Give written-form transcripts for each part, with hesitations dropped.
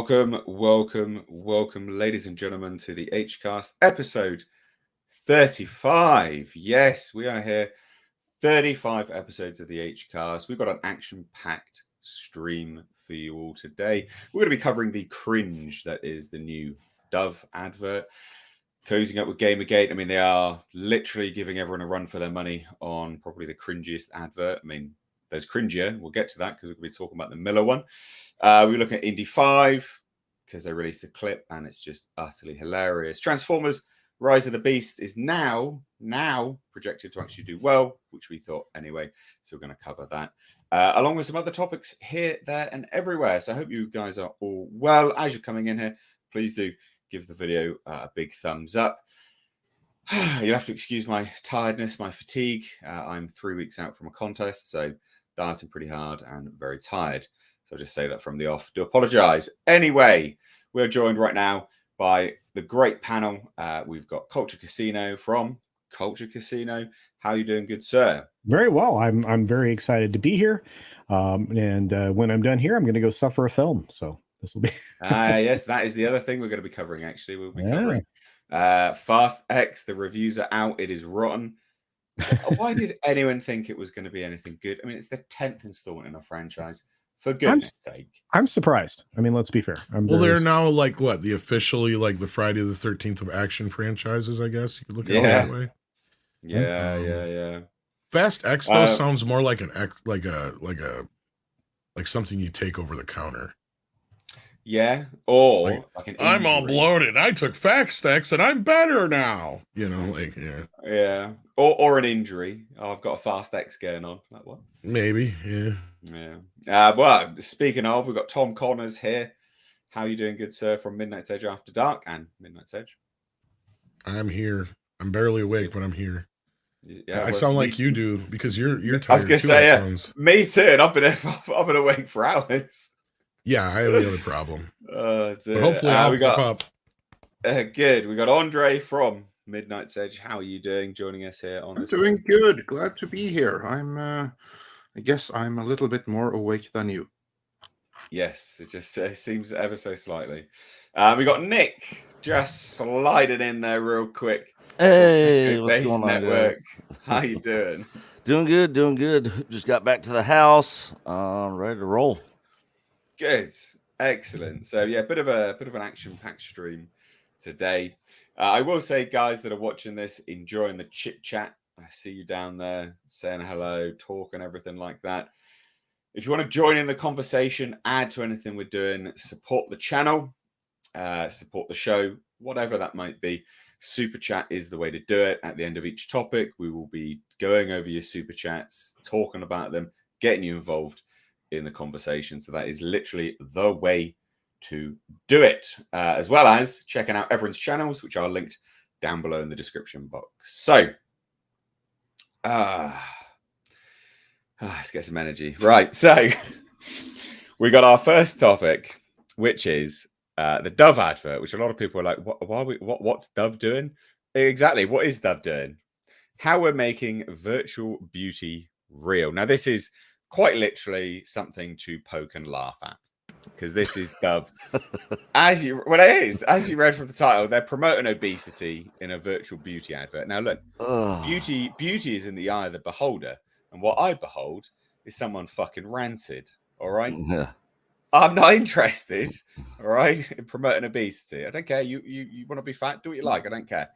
welcome, ladies and gentlemen, to the Hcast episode 35. Yes, we are here. 35 episodes of the Hcast. We've got an action-packed stream for you all today. We're going to be covering the cringe that is the new Dove advert. Closing up with Gamergate. I mean, they are literally giving everyone a run for their money on probably the cringiest advert. I mean, there's cringier. We'll get to that because we're going to be talking about the Miller one. We're looking at Indy 5 because they released a clip and it's just utterly hilarious. Transformers Rise of the Beast is now projected to actually do well, which we thought anyway. So we're going to cover that along with some other topics here, there, and everywhere. So I hope you guys are all well. As you're coming in here, please do give the video a big thumbs up. You'll have to excuse my tiredness, my fatigue. I'm 3 weeks out from a contest, so dieting pretty hard and very tired. So I'll just say that from the off. Do apologize. Anyway, we're joined right now by the great panel. We've got Culture Casino from Culture Casino. How are you doing, good sir? Very well. I'm very excited to be here. And when I'm done here, I'm going to go suffer a film. So this will be. Yes, that is the other thing we're going to be covering. Actually, we'll be covering Fast X. The reviews are out. It is rotten. Why did anyone think it was going to be anything good? I mean, it's the 10th installment in a franchise. For goodness sake. I'm surprised. I mean, let's be fair. They're now like what? The officially like the Friday the 13th of action franchises, I guess. You could look at it that way. Yeah. Fast X though sounds more like like something you take over the counter. Yeah. Or like an I'm all bloated. I took Fast X and I'm better now. You know, like yeah. Or an injury. Oh, I've got a Fast X going on. Like what? Maybe, yeah. Well, speaking of, we've got Tom Connors here. How are you doing, good sir, from Midnight's Edge After Dark and Midnight's Edge? I'm here. I'm barely awake, but I'm here. Yeah, I sound like you do because you're tired. I was gonna say, me too, and I've been awake for hours. Yeah, I have the other problem. But hopefully I'll pop up. Good. We got Andre from Midnight's Edge. How are you doing? Joining us here on. I'm doing good. Glad to be here. I guess I'm a little bit more awake than you. Yes, it just seems ever so slightly. We got Nick just sliding in there real quick. Hey, what's going on, Network. How you doing? Doing good. Just got back to the house. Ready to roll. Good, excellent. So yeah, bit of an action-packed stream today. I will say, guys that are watching this, enjoying the chit chat. I see you down there saying hello, talking, everything like that. If you want to join in the conversation, add to anything we're doing, support the channel, support the show, whatever that might be. Super chat is the way to do it. At the end of each topic, we will be going over your super chats, talking about them, getting you involved in the conversation. So that is literally the way to do it, as well as checking out everyone's channels, which are linked down below in the description box. So, let's get some energy. Right. So we got our first topic, which is the Dove advert, which a lot of people are like, what's Dove doing? Exactly. What is Dove doing? How we're making virtual beauty real. Now, this is quite literally something to poke and laugh at, because this is Dove. As you read from the title, they're promoting obesity in a virtual beauty advert. Now, look, beauty is in the eye of the beholder. And what I behold is someone fucking rancid. All right. Yeah. I'm not interested. All right. In promoting obesity. I don't care. You want to be fat? Do what you like. I don't care.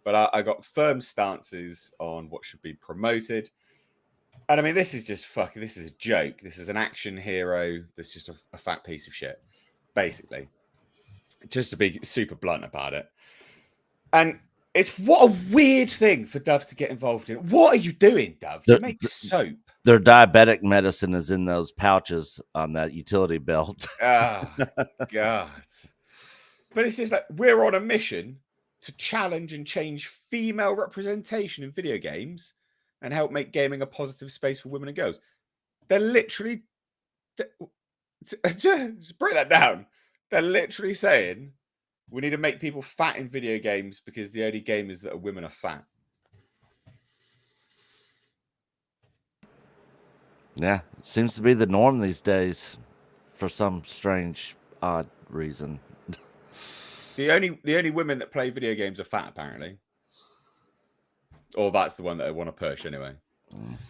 But I got firm stances on what should be promoted. And I mean, this is just fucking. This is a joke. This is an action hero. That's just a fat piece of shit, basically. Just to be super blunt about it. And it's what a weird thing for Dove to get involved in. What are you doing, Dove? You make soap. Their diabetic medicine is in those pouches on that utility belt. Oh, God. But it's just like, we're on a mission to challenge and change female representation in video games and help make gaming a positive space for women and girls. They're literally, just break that down. They're literally saying we need to make people fat in video games because the only gamers that are women are fat. Yeah, seems to be the norm these days for some strange odd reason. The only women that play video games are fat, apparently. Or that's the one that I want to push anyway.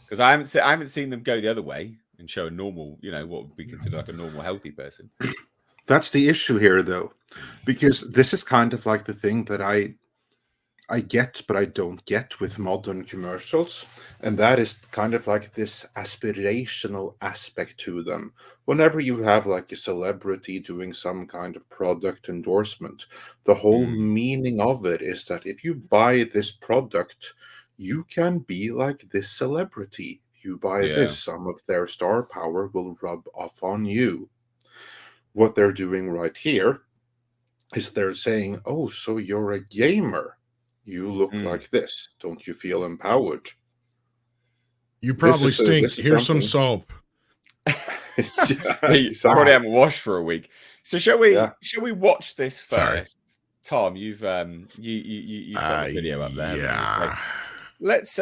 Because I haven't seen them go the other way and show a normal, what would be considered like a normal, healthy person. That's the issue here, though, because this is kind of like the thing that I get, but I don't get with modern commercials. And that is kind of like this aspirational aspect to them. Whenever you have like a celebrity doing some kind of product endorsement, the whole meaning of it is that if you buy this product, you can be like this celebrity. If you buy this, some of their star power will rub off on you. What they're doing right here is they're saying, oh, so you're a gamer. You look like this. Don't you feel empowered? You probably stink. Here's some soap. I already haven't washed for a week. So shall we watch this first? Sorry. Tom, you've done a video up there. Yeah. Let's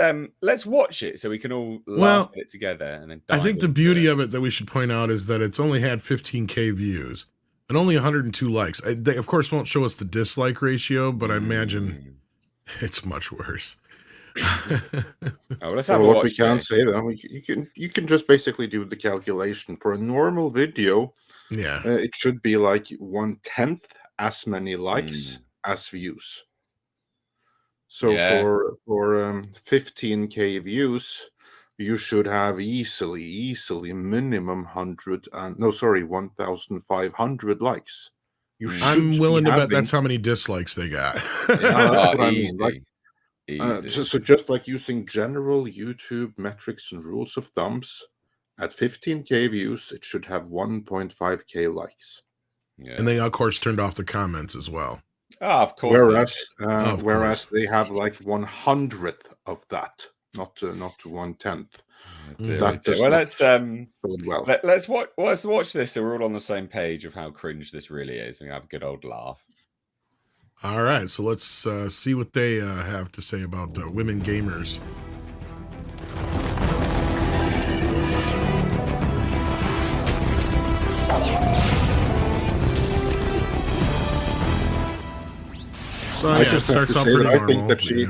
watch it so we can all laugh at it together. And then I think the beauty of it that we should point out is that it's only had 15K views and only 102 likes. They, of course, won't show us the dislike ratio, but I imagine it's much worse. Let's have a what watch. We can't say then. You can just basically do the calculation for a normal video. Yeah, it should be like 1/10 as many likes as views. So for 15K views, you should have easily minimum 1,500 likes. I'm willing to bet that's how many dislikes they got. That's what I mean. Like, so just like using general YouTube metrics and rules of thumbs, at 15K views, it should have 1.5K likes. Yeah. And they, of course, turned off the comments as well. Oh, of course. Whereas they have like 100th of that, not 1/10. Let's watch this so we're all on the same page of how cringe this really is and have a good old laugh. All right, so let's see what they have to say about women gamers. So I just it starts have to off say pretty that I normal. think that she.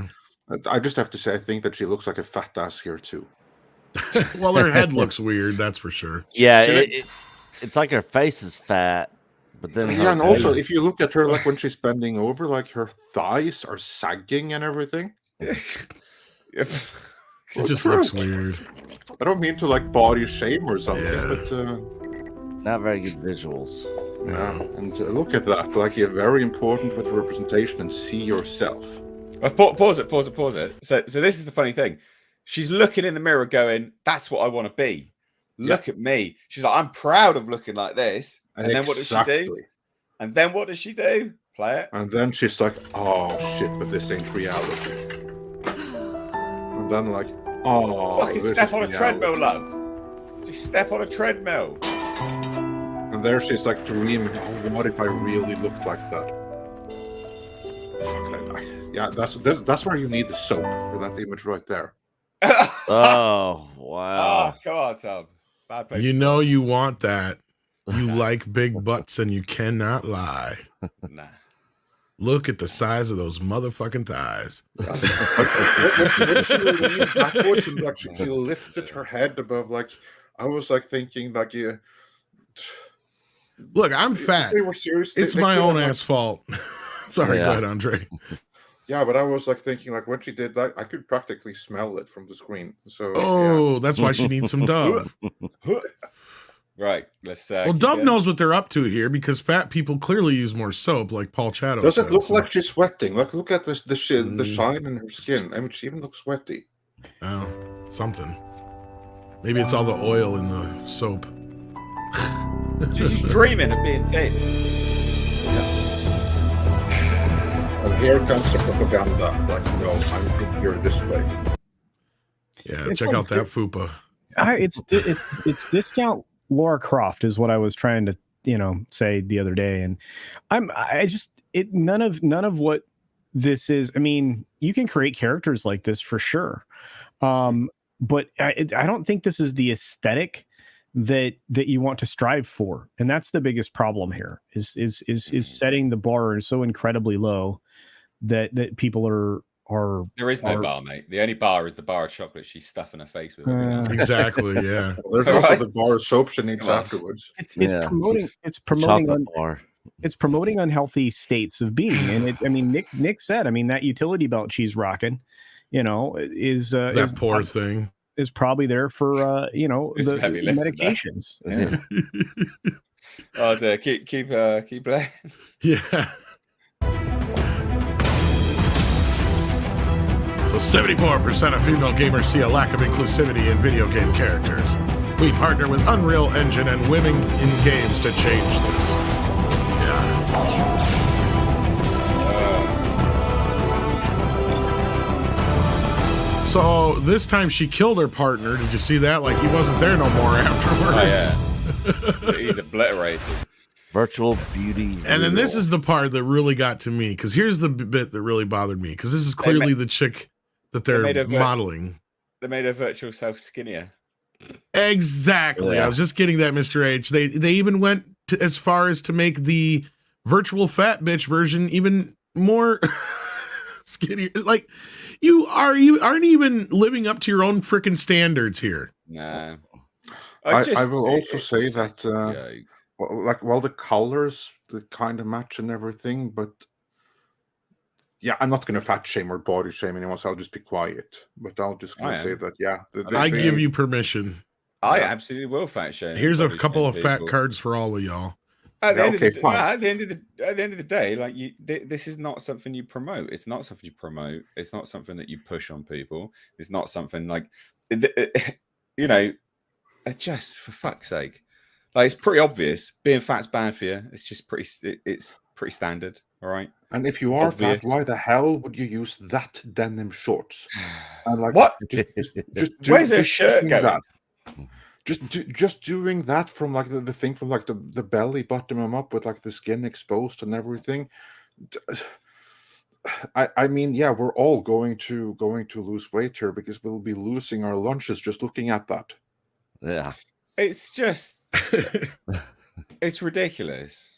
I just have to say, I think that she looks like a fat ass here too. Well, her head looks weird, that's for sure. Yeah, it's like her face is fat, but then and also if you look at her, like when she's bending over, like her thighs are sagging and everything. It just looks weird. I don't mean to like body shame or something, but not very good visuals. Yeah, and look at that. Like, you're very important with representation and see yourself. Pause it. So this is the funny thing. She's looking in the mirror going, that's what I want to be. Look at me. She's like, I'm proud of looking like this. And then what does she do? And then what does she do? Play it. And then she's like, oh shit, but this ain't reality. And then like, oh, fucking step on a treadmill, love. Just step on a treadmill. And there she's like dreaming, oh, what if I really looked like that? Yeah, that's where you need the soap for that image right there. Oh, wow. Oh, come on, Tom. Bad place. You know you want that. You like big butts and you cannot lie. Nah. Look at the size of those motherfucking thighs. When she leaned backwards and like she lifted her head above, like I was like thinking like, yeah. Look, I'm fat. They were serious. It's my own ass fault. Sorry, go ahead, Andre. Yeah, but I was like thinking like when she did that, I could practically smell it from the screen. So that's why she needs some Dove. Right, let's. Well, Dove knows what they're up to here because fat people clearly use more soap, like Paul Chato Does says. it look like she's sweating? Like, look at this, the shine in her skin. I mean, she even looks sweaty. Oh, something. Maybe it's all the oil in the soap. She's dreaming of being thin. And here comes the propaganda. Like, no, I'm here this way. Yeah, check out that fupa. It's discount Laura Croft is what I was trying to say the other day, and none of what this is. I mean, you can create characters like this for sure, but I don't think this is the aesthetic that you want to strive for, and that's the biggest problem here. Is setting the bar so incredibly low that people are. There is no bar, mate. The only bar is the bar of chocolate she's stuffing her face with every night. Exactly, yeah. Well, there's also the bar of soap she needs afterwards. It's promoting it's promoting unhealthy states of being. And I mean, Nick said, I mean, that utility belt she's rocking, is that poor thing is probably there for the medications. Yeah. Oh, dear. Keep playing. Yeah. So 74% of female gamers see a lack of inclusivity in video game characters. We partner with Unreal Engine and Women in Games to change this. Yeah. So this time she killed her partner. Did you see that? Like he wasn't there no more afterwards. Oh, yeah. He's obliterated. Virtual beauty. And then this is the part that really got to me, because here's the bit that really bothered me, because this is clearly the chick that they're modeling. They made her virtual self skinnier. Exactly. Yeah. I was just getting that, Mr. H. They even went as far as to make the virtual fat bitch version even more skinny. Like you aren't even living up to your own freaking standards here. Nah. I will also say that the colors the kind of match and everything, but yeah, I'm not going to fat shame or body shame anyone, so I'll just be quiet. But I'll just say that, I give you permission. I absolutely will fat shame. Here's a couple of fat cards for all of y'all. At the end of the day, like this is not something you promote. It's not something you promote. It's not something that you push on people. It's not something like, just for fuck's sake. Like it's pretty obvious. Being fat's bad for you. It's just it's pretty standard. All right. And if you are fat, why the hell would you use that denim shorts? And like what? Where's their shirt going? Just doing that from like the thing from like the belly button up with like the skin exposed and everything. I mean, yeah, we're all going to lose weight here because we'll be losing our lunches just looking at that. Yeah, it's just it's ridiculous.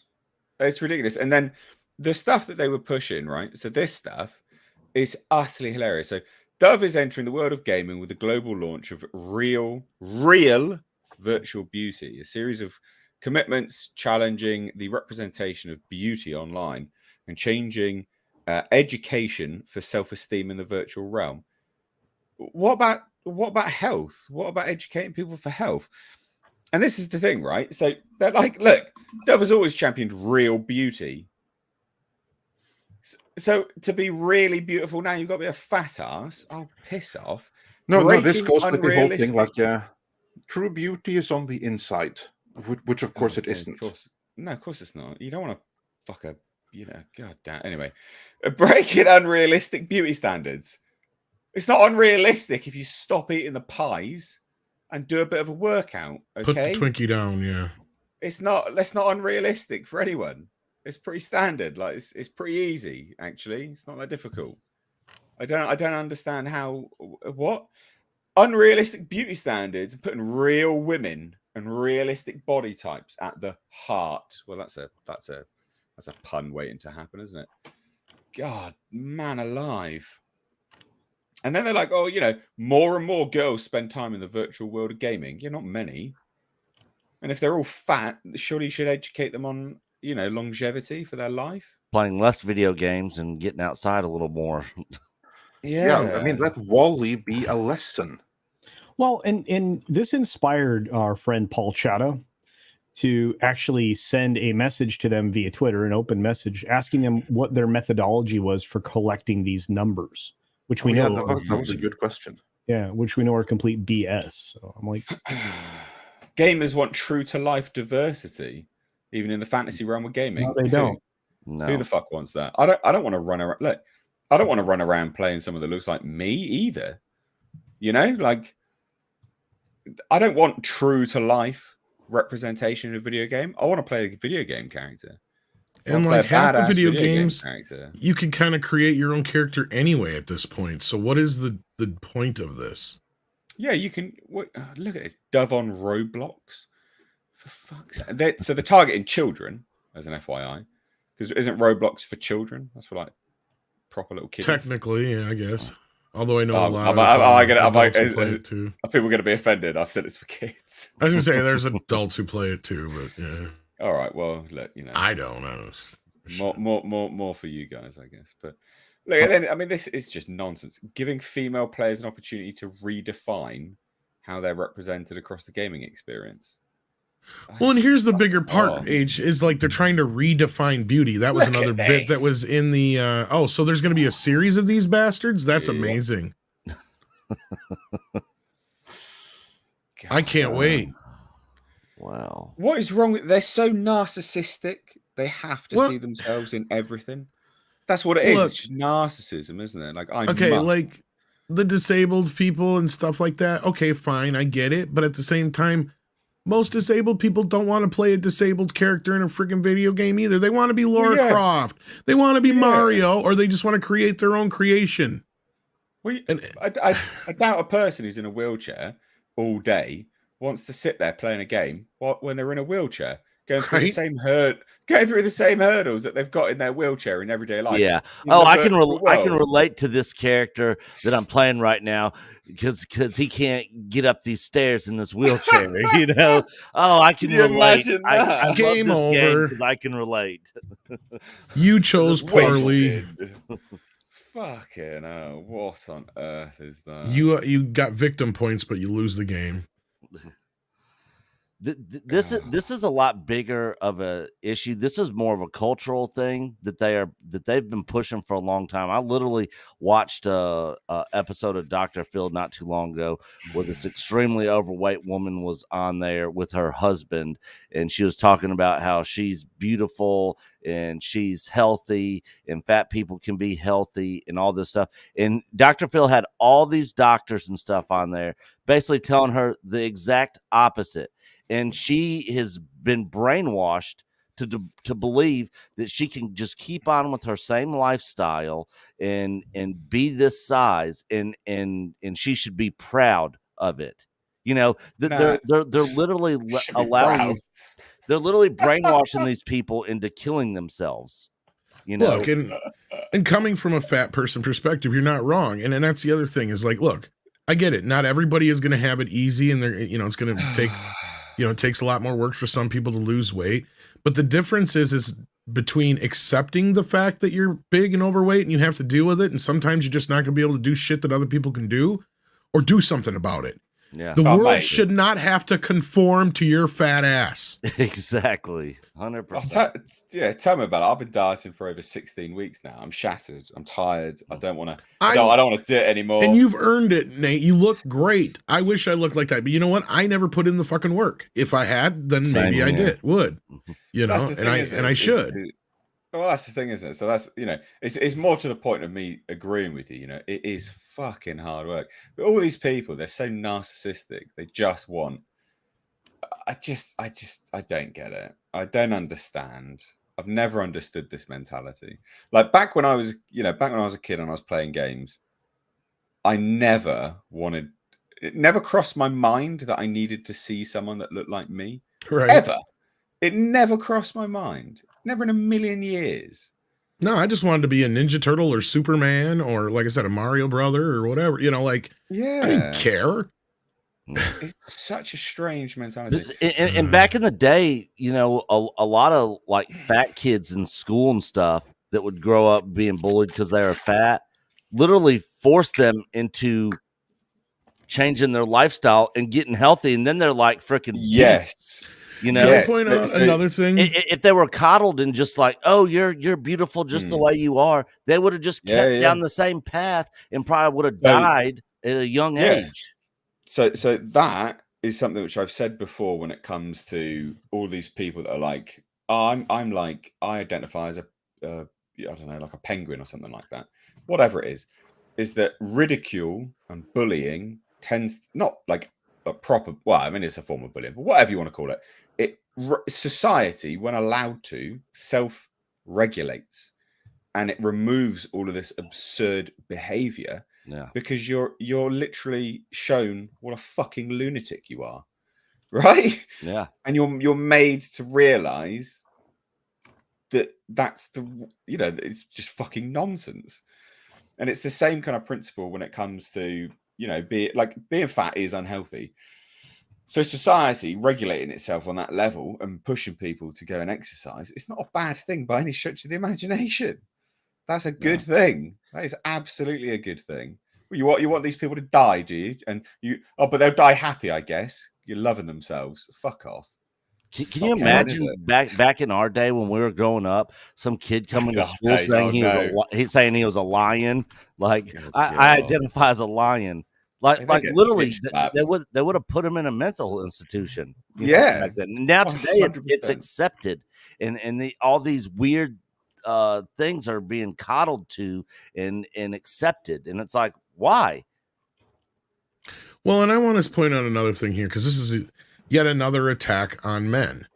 It's ridiculous. And then the stuff that they were pushing, right? So this stuff is utterly hilarious. So Dove is entering the world of gaming with the global launch of Real Virtual Beauty, a series of commitments challenging the representation of beauty online and changing education for self-esteem in the virtual realm. What about health? What about educating people for health? And this is the thing, right? So they're like, look, Dove has always championed real beauty. So to be really beautiful now, you've got to be a fat ass. Oh, piss off. No, this goes with the whole thing. Like, true beauty is on the inside, which of course it isn't. Of course it's not. You don't want to fuck a, god damn. Anyway, breaking unrealistic beauty standards. It's not unrealistic if you stop eating the pies and do a bit of a workout. Okay? Put the Twinkie down, yeah. That's not unrealistic for anyone. It's pretty standard. Like it's pretty easy, actually. It's not that difficult. I don't understand how what unrealistic beauty standards and putting real women and realistic body types at the heart. Well, that's a pun waiting to happen, isn't it? God, man alive. And then they're like, oh, more and more girls spend time in the virtual world of gaming. Not many. And if they're all fat, surely you should educate them on, longevity for their life. Playing less video games and getting outside a little more. Yeah, I mean, let Wally be a lesson. Well, and this inspired our friend Paul Chato to actually send a message to them via Twitter, an open message, asking them what their methodology was for collecting these numbers, which we know. That was a good question. Yeah, which we know are complete BS. So I'm like, gamers want true to life diversity, even in the fantasy realm of gaming. No, they don't. No. Who the fuck wants that? I don't want to run around. Look, I don't want to run around playing someone that looks like me either. Like I don't want true to life representation in a video game. I want to play a video game character. And like half the video games, you can kind of create your own character anyway at this point. So what is the point of this? Yeah, you can look at this Dove on Roblox. For fuck's sake. So they're targeting children, as an FYI, because isn't Roblox for children? That's for like proper little kids. Technically, yeah, I guess. Although I know a lot Am of adults who play it too. Are people going to be offended? I've said it's for kids. I was gonna say there's adults who play it too, but yeah. All right, well, look, I don't know. More for you guys, I guess. But look, and then, I mean, this is just nonsense. Giving female players an opportunity to redefine how they're represented across the gaming experience. Well, and here's the bigger part, H, is like they're trying to redefine beauty. That was another bit that was in the so there's gonna be a series of these bastards? That's amazing. I can't wait. Wow. What is wrong with they're so narcissistic, they have to see themselves in everything. That's what it is. It's just narcissism, isn't it? Like like the disabled people and stuff like that. Okay, fine, I get it. But at the same time, most disabled people don't want to play a disabled character in a freaking video game either. They want to be Lara Croft. They want to be Mario, or they just want to create their own creation. Well, I doubt a person who's in a wheelchair all day wants to sit there playing a game when they're in a wheelchair, going through the same hurdles that they've got in their wheelchair in everyday life. Yeah. I can relate to this character that I'm playing right now because he can't get up these stairs in this wheelchair. I can relate. I Game love this over because I can relate. You chose poorly. Fucking hell, what on earth is that? You got victim points, but you lose the game. This is a lot bigger of a issue. This is more of a cultural thing that they've been pushing for a long time. I literally watched a episode of Dr. Phil not too long ago where this extremely overweight woman was on there with her husband, and she was talking about how she's beautiful and she's healthy and fat people can be healthy and all this stuff. And Dr. Phil had all these doctors and stuff on there basically telling her the exact opposite. And she has been brainwashed to believe that she can just keep on with her same lifestyle and be this size and she should be proud of it. They're literally allowing they're literally brainwashing these people into killing themselves. Look, and coming from a fat person perspective, you're not wrong. And that's the other thing is like, look, I get it. Not everybody is going to have it easy, and they're it's going to take. It takes a lot more work for some people to lose weight. But the difference is between accepting the fact that you're big and overweight and you have to deal with it, and sometimes you're just not going to be able to do shit that other people can do, or do something about it. Yeah. The world should not have to conform to your fat ass. Exactly. 100%. Tell me about it. I've been dieting for over 16 weeks now. I'm shattered. I'm tired. I don't want to. I don't want to do it anymore. And you've earned it, Nate. You look great. I wish I looked like that, but you know what? I never put in the fucking work. If I had, then maybe I would. I should. Well, that's the thing, isn't it? So that's it's more to the point of me agreeing with you. It is fucking hard work. But all these people, they're so narcissistic. They just want. I don't get it. I don't understand. I've never understood this mentality. Like back when I was a kid and I was playing games, I never wanted. It never crossed my mind that I needed to see someone that looked like me. Right. Ever. It never crossed my mind. Never in a million years. No, I just wanted to be a Ninja Turtle or Superman or, like I said, a Mario brother or whatever. I didn't care. It's such a strange mentality. And back in the day, a lot of like fat kids in school and stuff that would grow up being bullied because they were fat, literally forced them into changing their lifestyle and getting healthy, and then they're like freaking yes. Can I point out another thing? If they were coddled and just like, oh, you're beautiful just the way you are, they would have just kept down the same path and probably would have died at a young age. So that is something which I've said before when it comes to all these people that are like, oh, I'm like, I identify as I don't know, like a penguin or something like that. Whatever it is that ridicule and bullying tends not like a proper. Well, I mean, it's a form of bullying, but whatever you want to call it. Society, when allowed to, self-regulates, and it removes all of this absurd behavior Yeah. because you're literally shown what a fucking lunatic you are, right? Yeah. And you're made to realize that that's it's just fucking nonsense. And it's the same kind of principle when it comes to being fat is unhealthy. So society regulating itself on that level and pushing people to go and exercise, it's not a bad thing by any stretch of the imagination. That's a good thing. That is absolutely a good thing. Well, you want these people to die, do you? And but they'll die happy, I guess. You're loving themselves. Fuck off. Can you imagine back in our day when we were growing up, some kid coming to school saying he's saying he was a lion? Like I identify as a lion. Like literally, they would have put him in a mental institution. Back then. And now today it's accepted, and all these weird things are being coddled to and accepted, and it's like, why? Well, and I want to point out another thing here, because this is yet another attack on men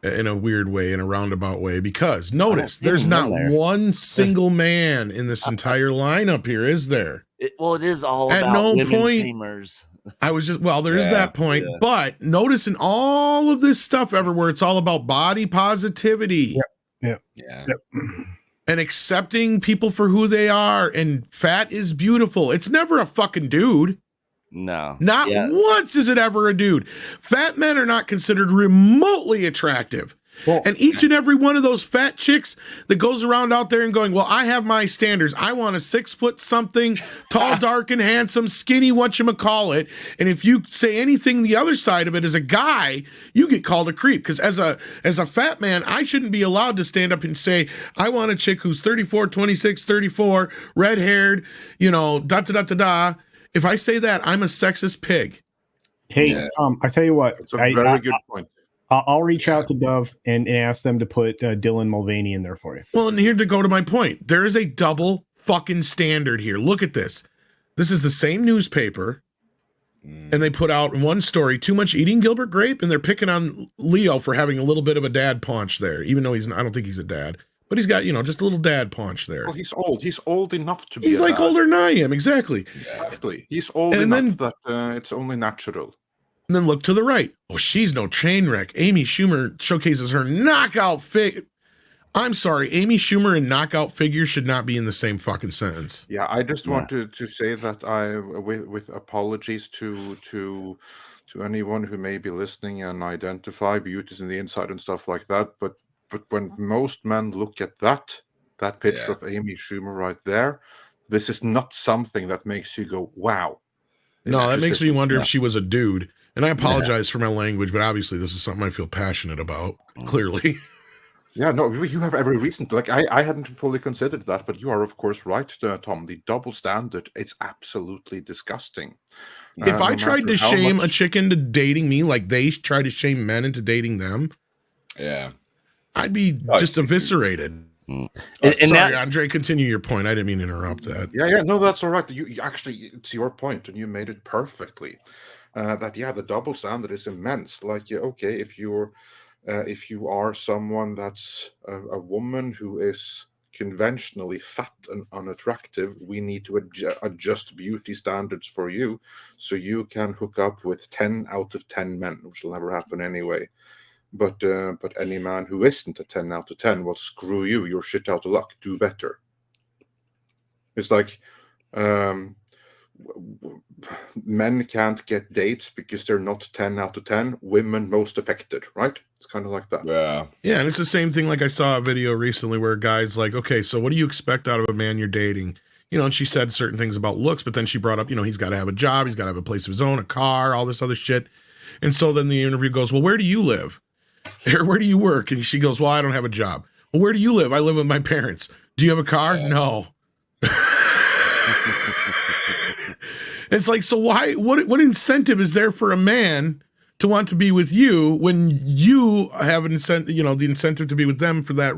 in a weird way, in a roundabout way, because notice there's not one single man in this entire lineup here, is there? It is all at about no women point gamers. I was just there is that point, but notice in all of this stuff everywhere, it's all about body positivity. Yep. And accepting people for who they are, and fat is beautiful. It's never a fucking dude. No. Not once is it ever a dude. Fat men are not considered remotely attractive. Well, and each and every one of those fat chicks that goes around out there and going, well, I have my standards. I want a 6 foot something, tall, dark, and handsome, skinny, whatchamacallit. And if you say anything the other side of it as a guy, you get called a creep. Because as a fat man, I shouldn't be allowed to stand up and say, I want a chick who's 34, 26, 34, red-haired, da-da-da-da-da. If I say that, I'm a sexist pig. Hey, I tell you what. It's a very good point. I'll reach out to Dove and ask them to put Dylan Mulvaney in there for you. Well, and here to go to my point. There is a double fucking standard here. Look at this. This is the same newspaper, and they put out one story, too much eating Gilbert Grape, and they're picking on Leo for having a little bit of a dad paunch there, even though I don't think he's a dad. But he's got, just a little dad paunch there. Well, he's old. He's old enough to be He's like older than I am, exactly. Exactly. He's old enough that it's only natural. And then look to the right. Oh, she's no train wreck. Amy Schumer showcases her knockout figure. I'm sorry, Amy Schumer and knockout figure should not be in the same fucking sentence. Yeah, I just wanted to say that with apologies to anyone who may be listening and identify beauties in the inside and stuff like that, but when most men look at that picture of Amy Schumer right there, this is not something that makes you go, wow. No, that makes me wonder if she was a dude. And I apologize for my language, but obviously this is something I feel passionate about, clearly. Yeah, no, you have every reason to. Like, I hadn't fully considered that, but you are, of course, right, Tom. The double standard, it's absolutely disgusting. If I tried to shame a chick into dating me like they try to shame men into dating them, I'd be just eviscerated. Sorry, Andre, continue your point. I didn't mean to interrupt that. Yeah, no, that's all right. You actually, it's your point, and you made it perfectly. The double standard is immense. Like, okay, if you are someone that's a woman who is conventionally fat and unattractive, we need to adjust beauty standards for you so you can hook up with 10 out of 10 men, which will never happen anyway. But any man who isn't a 10 out of 10, well, screw you. You're shit out of luck. Do better. It's like men can't get dates because they're not 10 out of 10. Women most affected, right? It's kind of like that. Yeah, and it's the same thing. Like I saw a video recently where a guy's like, okay, so what do you expect out of a man you're dating? And she said certain things about looks, but then she brought up, he's got to have a job, he's got to have a place of his own, a car, all this other shit. And so then the interview goes, well, where do you live? Or where do you work? And she goes, well, I don't have a job. Well, where do you live? I live with my parents. Do you have a car? No. It's like, so why? What incentive is there for a man to want to be with you when you have an incentive? The incentive to be with them for that.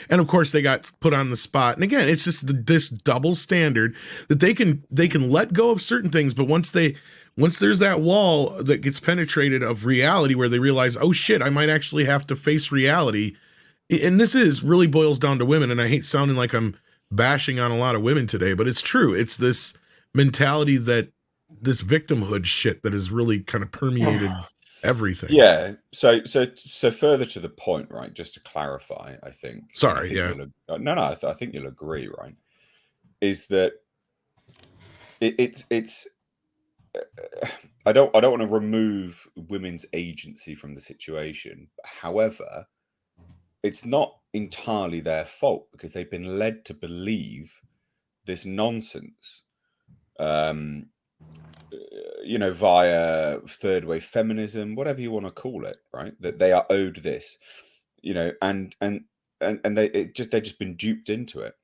And of course they got put on the spot. And again, it's just this double standard that they can let go of certain things, but once there's that wall that gets penetrated of reality where they realize, oh shit, I might actually have to face reality. And this really boils down to women. And I hate sounding like I'm bashing on a lot of women today, but it's true. It's this mentality that this victimhood shit that has really kind of permeated everything. Yeah. So further to the point, right? Just to clarify, I think. Sorry, I think yeah. I think you'll agree, right? Is that it's I don't want to remove women's agency from the situation. However, it's not entirely their fault because they've been led to believe this nonsense. Via third wave feminism, whatever you want to call it, right? That they are owed this, and they've just been duped into it,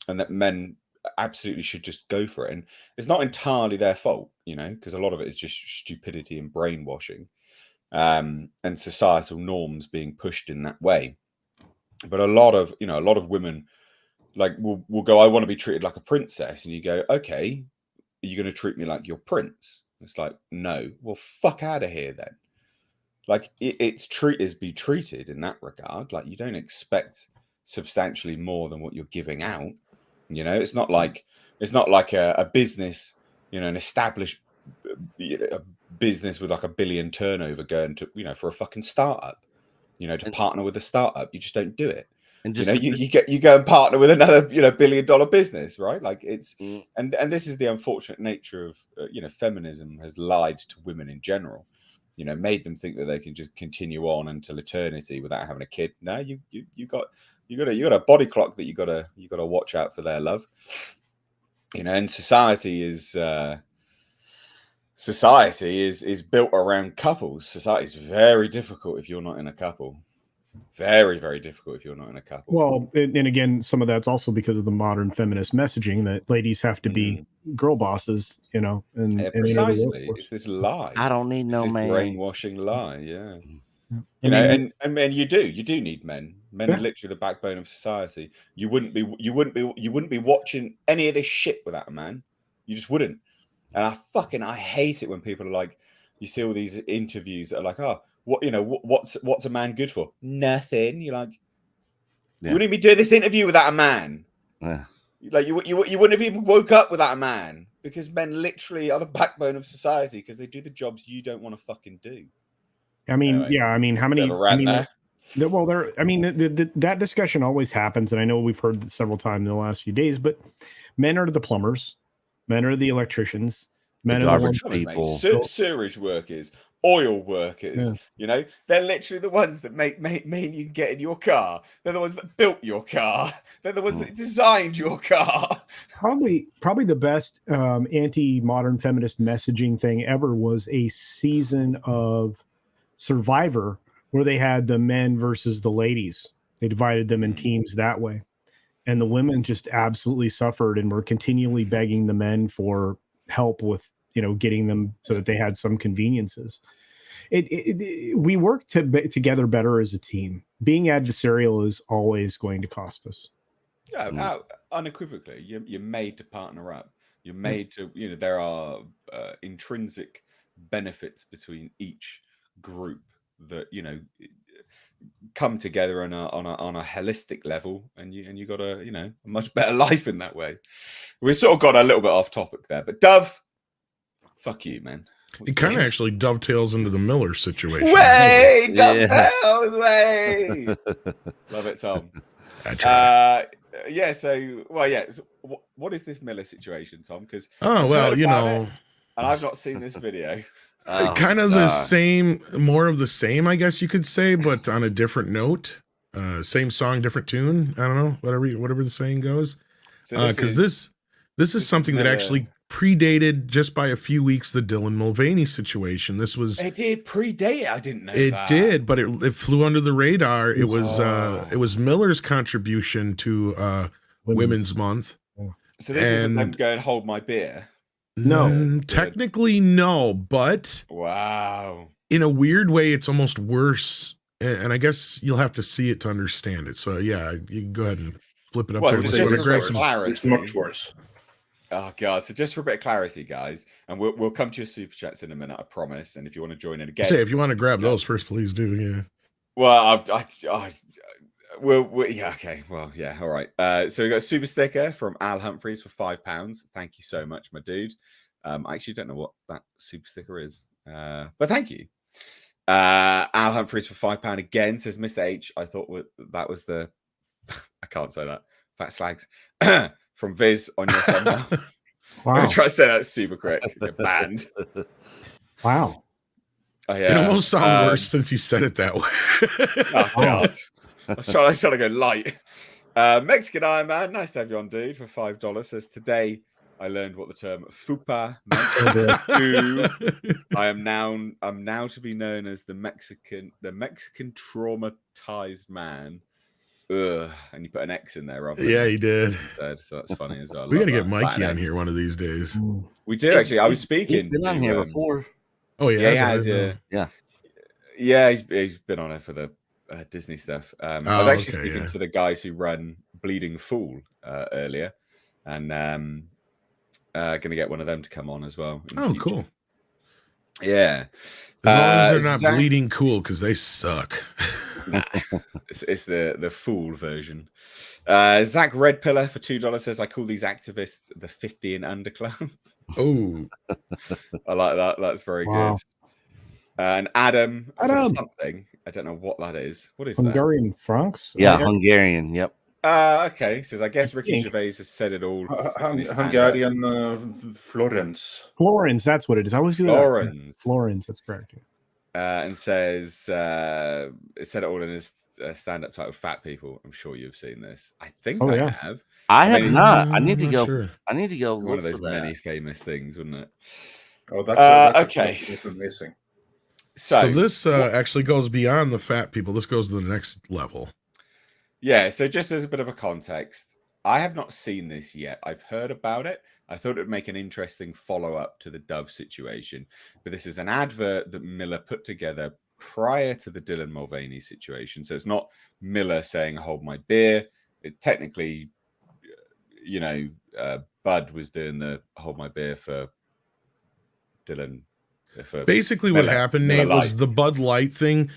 and that men absolutely should just go for it. And it's not entirely their fault, because a lot of it is just stupidity and brainwashing, and societal norms being pushed in that way. But a lot of women like will go, I want to be treated like a princess, and you go, okay, are you going to treat me like your prince? It's like, no. Well, fuck out of here then. Like it's be treated in that regard. Like you don't expect substantially more than what you're giving out. It's not like a business, an established a business with like a billion turnover going to for a fucking startup. To partner with a startup, you just don't do it. And just you go and partner with another $1 billion business, right? Like it's and this is the unfortunate nature of feminism has lied to women in general, made them think that they can just continue on until eternity without having a kid. No, you got a body clock that you got to watch out for their love, and society is built around couples. Society is very difficult if you're not in a couple. Very, very difficult if you're not in a couple. Well, and again, some of that's also because of the modern feminist messaging that ladies have to be girl bosses, and precisely. It's this lie. I don't need no man. Brainwashing lie. Yeah. And men, you do need men. Men are literally the backbone of society. You wouldn't be watching any of this shit without a man. You just wouldn't. And I hate it when people are like, you see all these interviews that are like, oh, what's a man good for? Nothing. You're like, you wouldn't be doing this interview without a man. Yeah. Like you wouldn't have even woke up without a man, because men literally are the backbone of society because they do the jobs you don't want to fucking do. I mean, anyway, yeah. I mean, how many? That discussion always happens, and I know we've heard it several times in the last few days. But men are the plumbers, men are the electricians, men are the people, sewerage workers, oil workers. They're literally the ones that make you get in your car. They're the ones that built your car. They're the ones that designed your car. Probably the best anti-modern feminist messaging thing ever was a season of Survivor where they had the men versus the ladies. They divided them in teams that way, and the women just absolutely suffered and were continually begging the men for help with getting them so that they had some conveniences. We work together better as a team. Being adversarial is always going to cost us. Yeah, unequivocally, you're made to partner up. You're made to, there are intrinsic benefits between each group that come together on a holistic level, and you got a much better life in that way. We sort of got a little bit off topic there, but Dove, fuck you, man. It kind of actually dovetails into the Miller situation. Way dovetails, way. Love it, Tom. What is this Miller situation, Tom? Because and I've not seen this video. Kind of the same, more of the same, I guess you could say, but on a different note. Same song, different tune. I don't know, whatever the saying goes. Because this is something that actually predated just by a few weeks the Dylan Mulvaney situation. It did predate. I didn't know it did, but it flew under the radar. It was Miller's contribution to Women's Month. So this isn't them going, hold my beer. No, technically no, but wow, in a weird way, it's almost worse. And I guess you'll have to see it to understand it. So yeah, you can go ahead and flip it up there. It's much worse. Oh god! So just for a bit of clarity, guys, and we'll come to your super chats in a minute, I promise. And if you want to join in again, if you want to grab those first, please do. Yeah. Well, yeah, okay. Well, yeah, all right. So we got a super sticker from Al Humphreys for £5. Thank you so much, my dude. I actually don't know what that super sticker is, but thank you. Al Humphreys for £5 again says, Mr. H, I thought that was the I can't say that. Fat slags from Viz on your thumbnail. I'm Wow. gonna try to say that super quick. Get banned. Wow. Oh, yeah. It almost sounds worse since you said it that way. Oh God. I was trying to go light. Mexican Iron Man, nice to have you on, dude, for $5. Says, today I learned what the term fupa meant. I'm now to be known as the Mexican traumatized man. Ugh, and you put an X in there, rather than he did. Z, so that's funny as well. We got to get Mikey on here one of these days. We do actually. I was speaking. He's been on here before. Oh yeah, he has. Yeah, he's been on it for the Disney stuff. I was actually speaking to the guys who run Bleeding Fool earlier, and going to get one of them to come on as well. Oh, cool. Yeah, as long as they're not bleeding cool, because they suck. Nah, it's the Fool version. Zach Red Pillar for $2 says, I call these activists the 50 and under club. Oh, I like that. That's very good. And Adam for something. I don't know what that is. What is Hungarian francs? Yeah, Hungarian. Yep. Okay. Says, I guess Ricky Gervais has said it all. Hungarian Florence. Florence, that's what it is. I always do that. Florence, that's correct. And says it said it all in his stand-up title, Fat People. I'm sure you've seen this. I think I have. I have not. I need to go. Sure. I need to go. One of those many famous things, wouldn't it? Oh, that's okay. Amazing. So this actually goes beyond the fat people. This goes to the next level. Yeah. So just as a bit of a context, I have not seen this yet. I've heard about it. I thought it would make an interesting follow-up to the Dove situation. But this is an advert that Miller put together prior to the Dylan Mulvaney situation. So it's not Miller saying, hold my beer. It technically, Bud was doing the hold my beer for Dylan. Basically what happened, Nate, was the Bud Light thing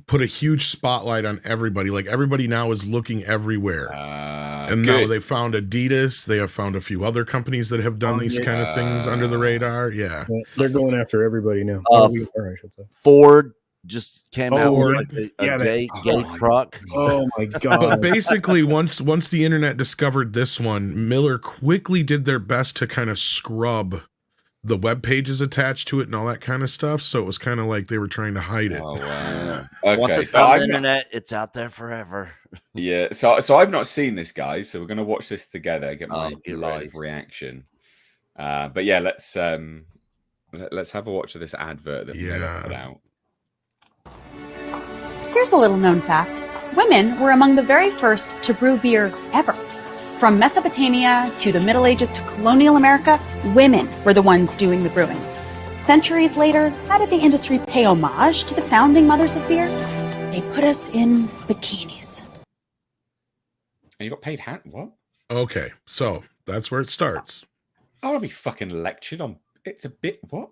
put a huge spotlight on everybody. Like everybody now is looking everywhere. And now they found Adidas. They have found a few other companies that have done these kind of things under the radar. Yeah. They're going after everybody now. I should say. Ford just came out with a gay truck. Oh my God. But basically, once the internet discovered this one, Miller quickly did their best to kind of scrub the web pages attached to it and all that kind of stuff. So it was kind of like they were trying to hide it. Oh, wow. Okay. Once it's on the internet, it's out there forever. Yeah. So I've not seen this, guys. So we're going to watch this together, get my live reaction. But yeah, let's have a watch of this advert that Miller put out. Here's a little known fact. Women were among the very first to brew beer ever. From Mesopotamia to the Middle Ages to colonial America, women were the ones doing the brewing. Centuries later, how did the industry pay homage to the founding mothers of beer? They put us in bikinis. And you got paid what? Okay, so that's where it starts. I want to be fucking lectured on. It's a bit what?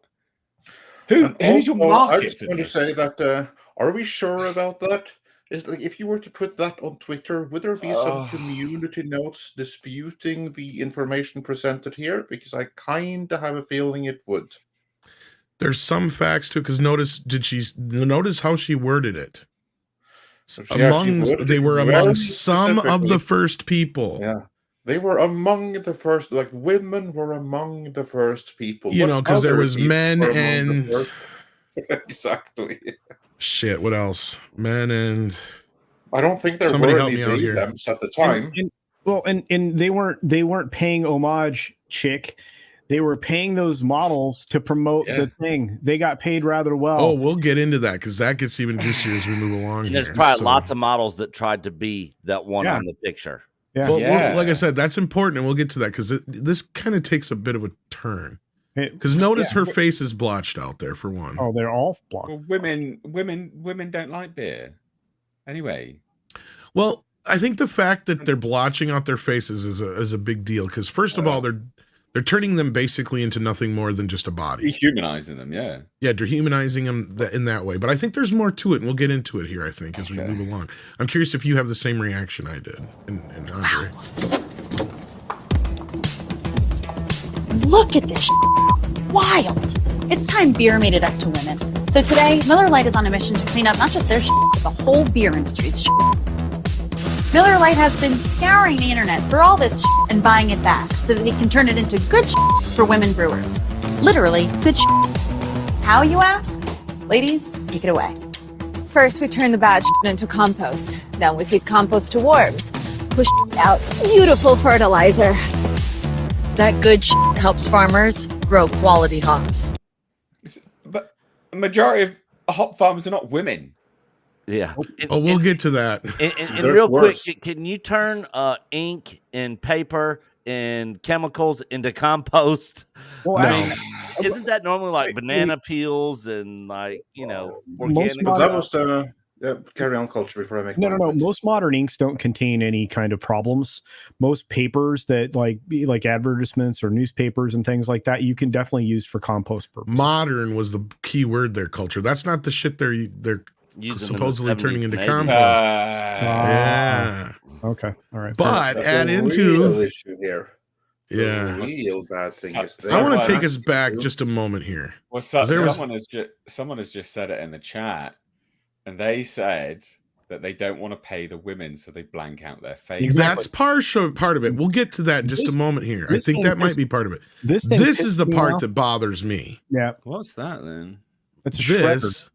Who's your market? I just want to say that. Are we sure about that? Is like if you were to put that on Twitter, would there be some community notes disputing the information presented here? Because I kind of have a feeling it would. There's some facts too, because notice how she worded it. They were among some of the first people. Yeah. They were among the first, like women were among the first people. Because there was men and exactly. Shit, what else? Men and I don't think there were any them at the time. And they weren't paying homage, chick. They were paying those models to promote the thing. They got paid rather well. Oh, we'll get into that because that gets even juicier as we move along. And there's probably lots of models that tried to be that one on the picture. Yeah. Well, like I said, that's important, and we'll get to that because this kind of takes a bit of a turn. Because notice her face is blotched out there for one. Oh, they're all blocked. Well, women don't like beer. Anyway. Well, I think the fact that they're blotching out their faces is a big deal. Because first of all, They're turning them basically into nothing more than just a body. Dehumanizing them, yeah. Yeah, dehumanizing them in that way. But I think there's more to it, and we'll get into it here, I think, as we Okay. move along. I'm curious if you have the same reaction I did, and Andre. Look at this wild. It's time beer made it up to women. So today, Miller Lite is on a mission to clean up not just their but the whole beer industry's Miller Lite has been scouring the internet for all this and buying it back so that they can turn it into good for women brewers. Literally, good How, you ask? Ladies, take it away. First, we turn the bad into compost. Then we feed compost to worms. Push out beautiful fertilizer. That good helps farmers grow quality hops. But the majority of hop farmers are not women. Yeah. Oh, we'll get to that. And real quick, can you turn ink and paper and chemicals into compost? Well, No. I mean, Isn't that normally like banana peels and like, organic? modern- That was the carry on culture before I make no. my point. Most modern inks don't contain any kind of problems. Most papers that like advertisements or newspapers and things like that, you can definitely use for compost purposes. Modern was the key word there, culture. That's not the shit they're Using in the supposedly 70s turning into and 80s. compost. Yeah. Okay, all right. But That's add the into real issue here. yeah. The real bad thing is So I want to Someone- take us back just a moment here. Well, There was- someone has just said it in the chat, and they said that they don't want to pay the women, so they blank out their face. Exactly. That's part of it. We'll get to that in just a moment here. I this think thing that might pissed- be part of it. This thing This pissed is the me part off. that bothers me. Yeah, What's that then? it's a shredder. This,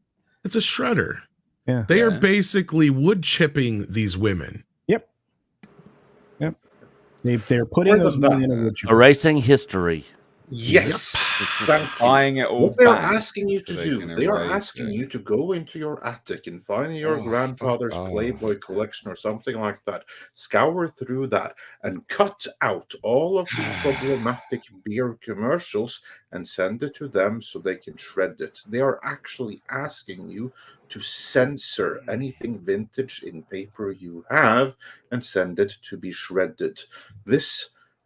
it's a shredder. Yeah. They are Yeah. basically wood chipping these women. They're putting More those than women that. in a wood chipper. Erasing history. Yes. Thank you. Buying it all What they're back asking you to so do, can they are erase asking it. you to go into your attic and find your Oh, grandfather's fuck off. Playboy collection or something like that, scour through that, and cut out all of the problematic beer commercials and send it to them so they can shred it. They are actually asking you to censor anything vintage in paper you have and send it to be shredded.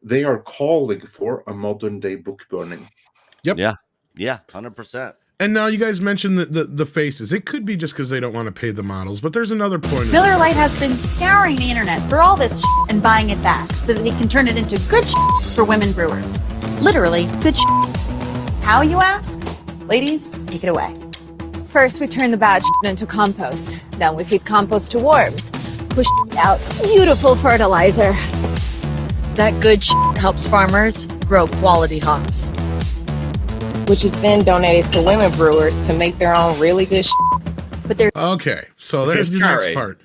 They are calling for a modern day book burning. Yeah, 100%. And now you guys mentioned the faces. It could be just because they don't want to pay the models, but there's another point. of Miller this, I Lite think. has been scouring the internet for all this and buying it back so that they can turn it into good for women brewers. Literally, good How, you ask? Ladies, take it away. First, we turn the bad into compost. Then we feed compost to worms. Push out beautiful fertilizer. That good helps farmers grow quality hops. which is then donated to women brewers to make their own really good But there's Okay, so there's the It's next charity. part.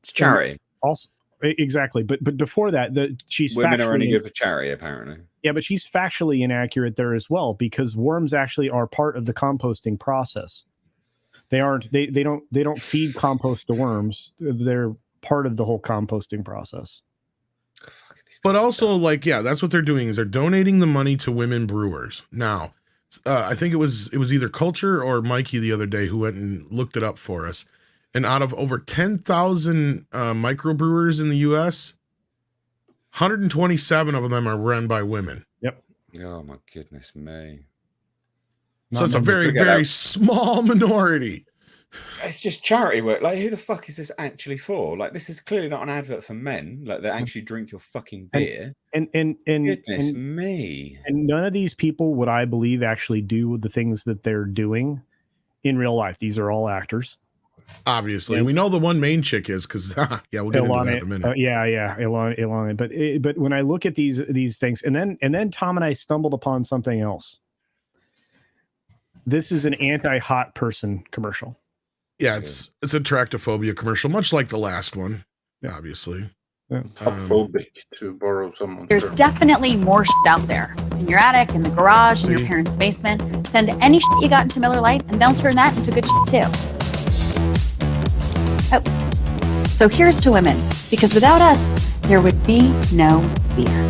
It's charity. Also, exactly. But before that, she's Women are only factually good for charity, apparently. yeah, but she's factually inaccurate there as well because worms actually are part of the composting process. They aren't. They don't feed compost to worms. They're part of the whole composting process. But also, like, yeah, that's what they're doing is they're donating the money to women brewers. Now, I think it was either Culture or Mikey the other day who went and looked it up for us. And out of over 10,000 microbrewers in the U.S., 127 of them are run by women. Oh my goodness me! So it's a Not very, Forget very that. small minority. It's just charity work. Like, who the fuck is this actually for? Like, this is clearly not an advert for men. Like, they actually drink your fucking beer. and Goodness me! and none of these people would I believe actually do the things that they're doing in real life. These are all actors. Obviously, Yeah. we know the one main chick is because yeah, we'll get into that in a minute. Ilana. But when I look at these things, and then Tom and I stumbled upon something else. This is an anti-hot person commercial. Yeah, it's a tractophobia commercial, much like the last one, Yeah. obviously. Yeah. Phobic, to borrow someone's There's term. definitely more out there. In your attic, in the garage, in your See? parents' basement. Send any you got into Miller Lite and they'll turn that into good too. Oh. So here's to women, because without us, there would be no beer.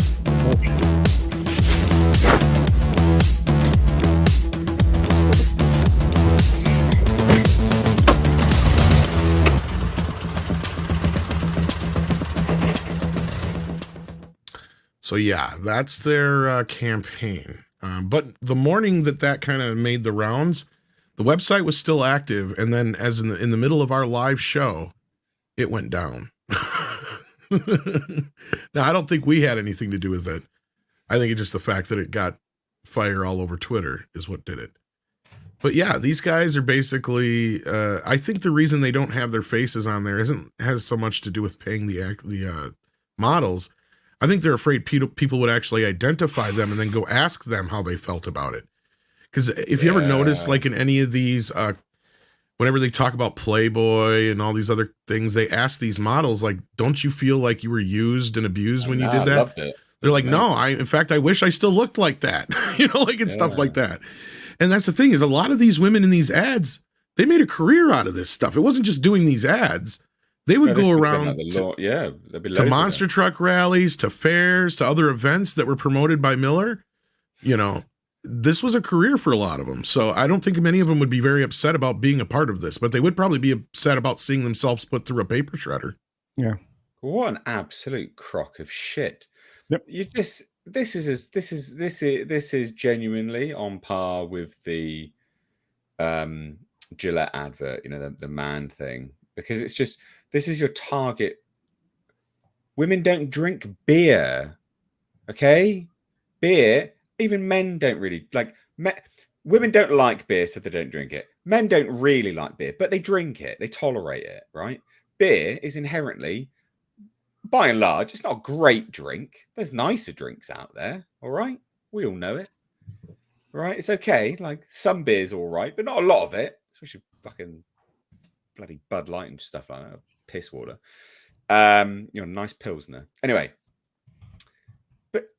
So yeah, that's their campaign. But the morning that kind of made the rounds, the website was still active, and then as in the middle of our live show, it went down. Now, I don't think we had anything to do with it. I think it's just the fact that it got fire all over Twitter is what did it. But yeah, these guys are basically. I think the reason they don't have their faces on there has so much to do with paying the models. I think they're afraid people would actually identify them and then go ask them how they felt about it. Because if you ever notice, like in any of these, whenever they talk about Playboy and all these other things, they ask these models, like, don't you feel like you were used and abused when you did that? I loved it. They're like, no, in fact, I wish I still looked like that, and stuff like that. And that's the thing is a lot of these women in these ads, they made a career out of this stuff. It wasn't just doing these ads. They would go around to monster truck rallies, to fairs, to other events that were promoted by Miller. This was a career for a lot of them. So I don't think many of them would be very upset about being a part of this, but they would probably be upset about seeing themselves put through a paper shredder. Yeah. What an absolute crock of shit. Yep. This is genuinely on par with the Gillette advert, the man thing, because it's just, this is your target. Women don't drink beer. Okay? Beer, even men don't really like. Women don't like beer, so they don't drink it. Men don't really like beer, but they drink it. They tolerate it, right? Beer is inherently, by and large, it's not a great drink. There's nicer drinks out there, all right? We all know it, right? It's okay. Like, some beer's all right, but not a lot of it, especially fucking bloody Bud Light and stuff like that. Piss water. Nice Pilsner. Anyway, but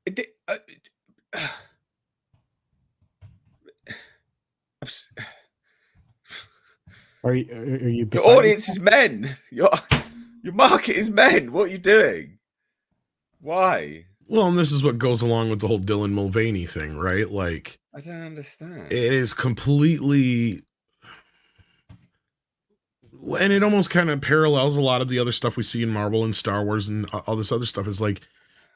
Are you? Your audience is men. Your market is men. What are you doing? Why? Well, and this is what goes along with the whole Dylan Mulvaney thing, right? Like, I don't understand. It is completely, and it almost kind of parallels a lot of the other stuff we see in Marvel and Star Wars and all this other stuff. Is like,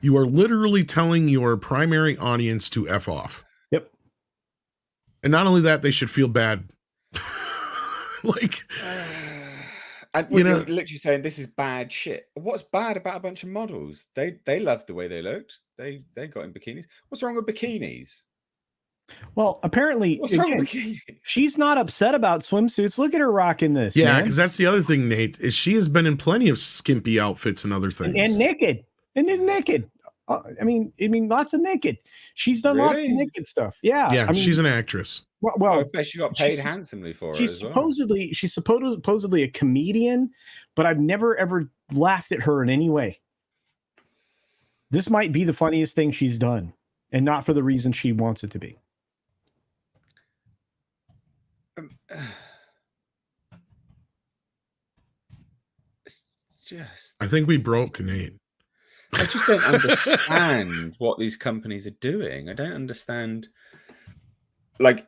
you are literally telling your primary audience to F off. Yep. And not only that, they should feel bad. And you're literally saying this is bad shit. What's bad about a bunch of models? They loved the way they looked. They got in bikinis. What's wrong with bikinis? Well, apparently, she's not upset about swimsuits. Look at her rocking this. Yeah, because that's the other thing, Nate, is she has been in plenty of skimpy outfits and other things. And naked. And then naked. I mean, lots of naked. She's done lots of naked stuff. Yeah. Yeah, she's an actress. Well, I bet she got paid handsomely for it as well. She's supposedly a comedian, but I've never ever laughed at her in any way. This might be the funniest thing she's done, and not for the reason she wants it to be. It's just, I think we broke Nate. I just don't understand what these companies are doing. I don't understand. Like,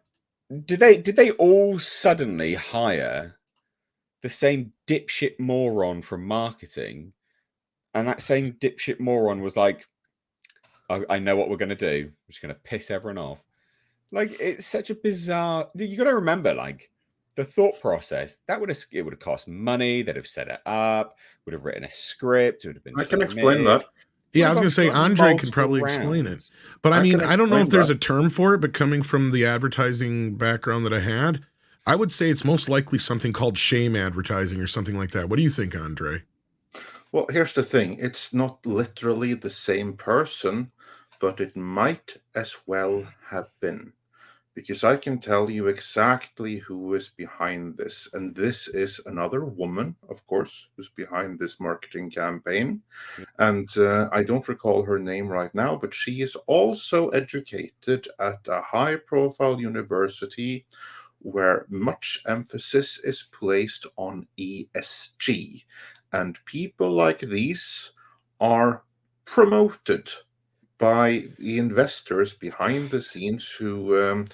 did they all suddenly hire the same dipshit moron from marketing, and that same dipshit moron was like, I know what we're going to do. We're just going to piss everyone off. Like, it's such a bizarre. You got to remember, like, the thought process that would have cost money. They'd have set it up. Would have written a script. It would have been. I can explain that. Yeah, I was going to say Andre could probably explain it. But I mean, I don't know if there's a term for it, but coming from the advertising background that I had, I would say it's most likely something called shame advertising or something like that. What do you think, Andre? Well, here's the thing. It's not literally the same person, but it might as well have been. Because I can tell you exactly who is behind this. And this is another woman, of course, who's behind this marketing campaign. And I don't recall her name right now, but she is also educated at a high-profile university where much emphasis is placed on ESG. And people like these are promoted by the investors behind the scenes who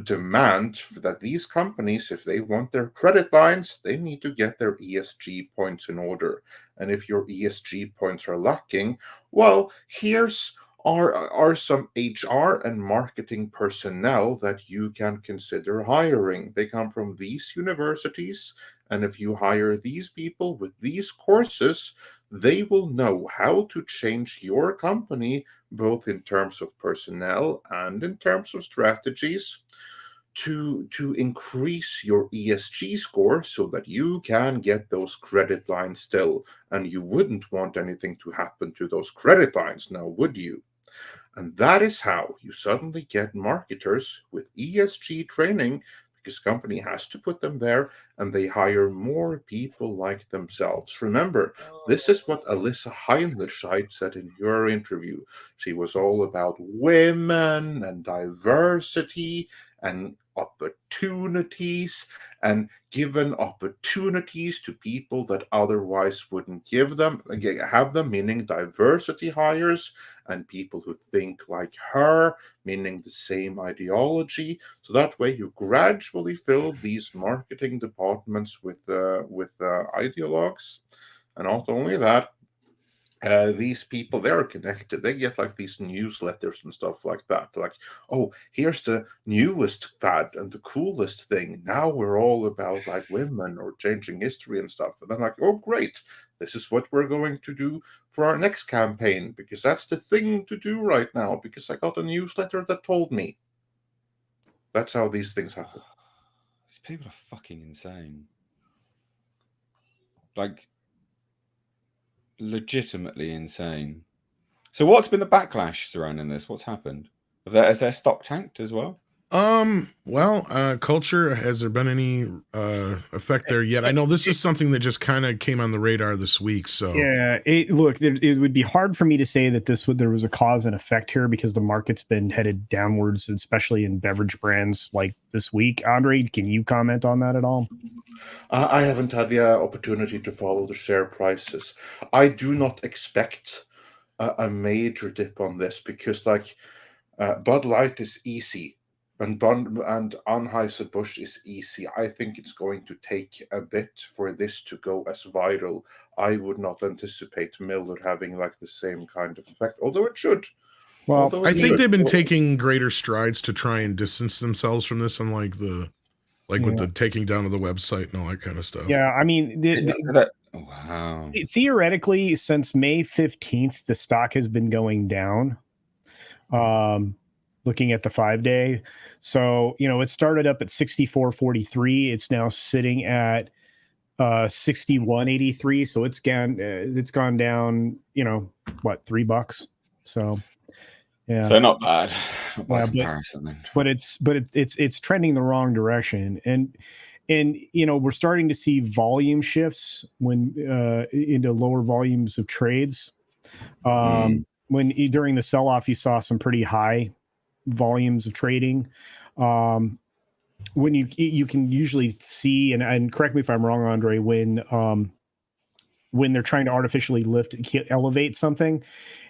demand that these companies, if they want their credit lines, they need to get their ESG points in order. And if your ESG points are lacking, well, here's are some HR and marketing personnel that you can consider hiring. They come from these universities, and if you hire these people with these courses, they will know how to change your company, both in terms of personnel and in terms of strategies, to increase your ESG score so that you can get those credit lines still. And you wouldn't want anything to happen to those credit lines now, would you? And that is how you suddenly get marketers with ESG training, because company has to put them there, and they hire more people like themselves. Remember, this is what Alyssa Heinlichkeit said in your interview. She was all about women and diversity and opportunities, and given opportunities to people that otherwise wouldn't have them, meaning diversity hires and people who think like her, meaning the same ideology. So that way you gradually fill these marketing departments with ideologues. And not only that, these people, they're connected. They get like these newsletters and stuff like that. Like, oh, here's the newest fad and the coolest thing. Now we're all about like women or changing history and stuff. And then like, oh, great. This is what we're going to do for our next campaign, because that's the thing to do right now, because I got a newsletter that told me. That's how these things happen. These people are fucking insane. Like, legitimately insane. So what's been the backlash surrounding this? What's happened? Has their stock tanked as well? Culture, has there been any effect there yet? I know this is something that just kind of came on the radar this week. So yeah, it would be hard for me to say that there was a cause and effect here, because the market's been headed downwards, especially in beverage brands like this week. Andre, can you comment on that at all? I haven't had the opportunity to follow the share prices. I do not expect a major dip on this, because like Bud Light is easy, and Anheuser-Busch is easy. I think it's going to take a bit for this to go as viral. I would not anticipate Miller having like the same kind of effect, although it should. Well, I think they've been taking greater strides to try and distance themselves from this, unlike with the taking down of the website and all that kind of stuff. Yeah, I mean, wow. Theoretically, since May 15th, the stock has been going down. Looking at the 5-day. So, it started up at 64.43. It's now sitting at 61.83. So it's gone down, $3. So, yeah. So not bad by comparison, then. But it's trending the wrong direction. And we're starting to see volume shifts into lower volumes of trades. When during the sell-off, you saw some pretty high volumes of trading. When you can usually see, and correct me if I'm wrong, Andre, when they're trying to artificially elevate something,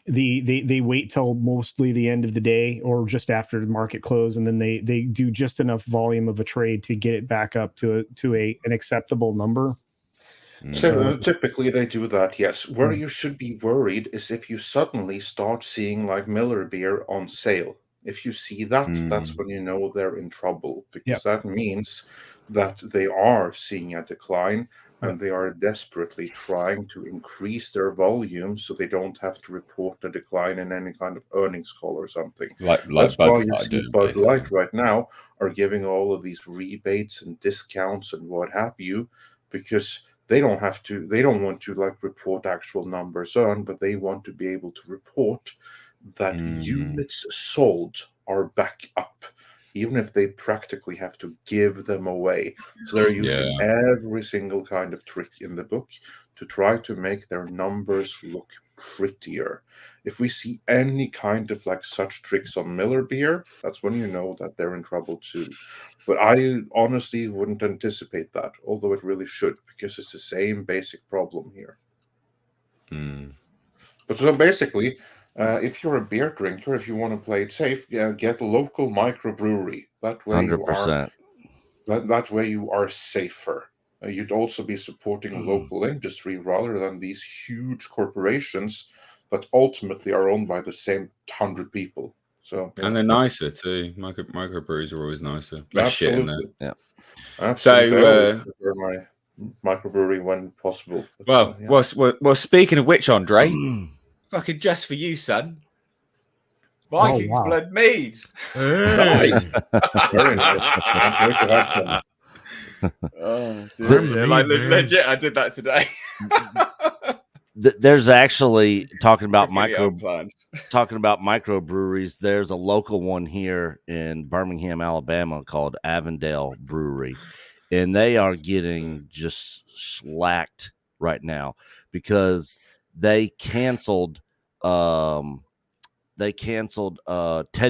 they wait till mostly the end of the day or just after the market close, and then they do just enough volume of a trade to get it back up to an acceptable number. So typically they do that, yes. Where you should be worried is if you suddenly start seeing like Miller beer on sale. If you see that, that's when you know they're in trouble, because that means that they are seeing a decline, and they are desperately trying to increase their volume so they don't have to report a decline in any kind of earnings call or something. That's why you see Bud Light right now are giving all of these rebates and discounts and what have you, because they don't want to like report actual numbers earned, but they want to be able to report that units sold are back up, even if they practically have to give them away. So they're using every single kind of trick in the book to try to make their numbers look prettier. If we see any kind of like such tricks on Miller beer, that's when you know that they're in trouble too. But I honestly wouldn't anticipate that, although it really should, because it's the same basic problem here. But so basically, if you're a beer drinker, if you want to play it safe, get a local microbrewery. That way 100%. That way you are safer. You'd also be supporting local industry rather than these huge corporations but ultimately are owned by the same 100 people. So And they're nicer too. Microbreweries are always nicer. Less shit in there. absolutely, Yeah. absolutely. I always So, prefer my microbrewery when possible. But, well, yeah. well. Speaking of which, Andre, fucking just for you, son. Vikings wow. blood mead. Hey. Nice. Very nice. I'm going to have some. Oh, Bring dude. the Yeah, mead, like man. legit, I did that today. There's actually talking about Completely unplanned. microbreweries. There's a local one here in Birmingham, Alabama, called Avondale Brewery, and they are getting just slacked right now because they canceled Ted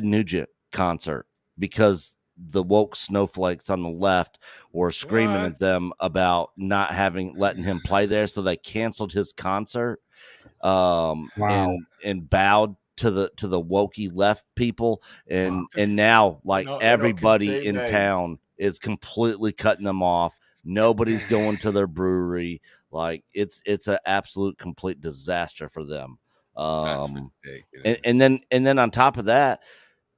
Nugent concert because the woke snowflakes on the left were screaming What? at them about not letting him play there, so they canceled his concert. Wow. And bowed to the wokey left people, and now like They're not everybody in contained. town is completely cutting them off. Nobody's going to their brewery. Like it's an absolute complete disaster for them. That's ridiculous. And then on top of that,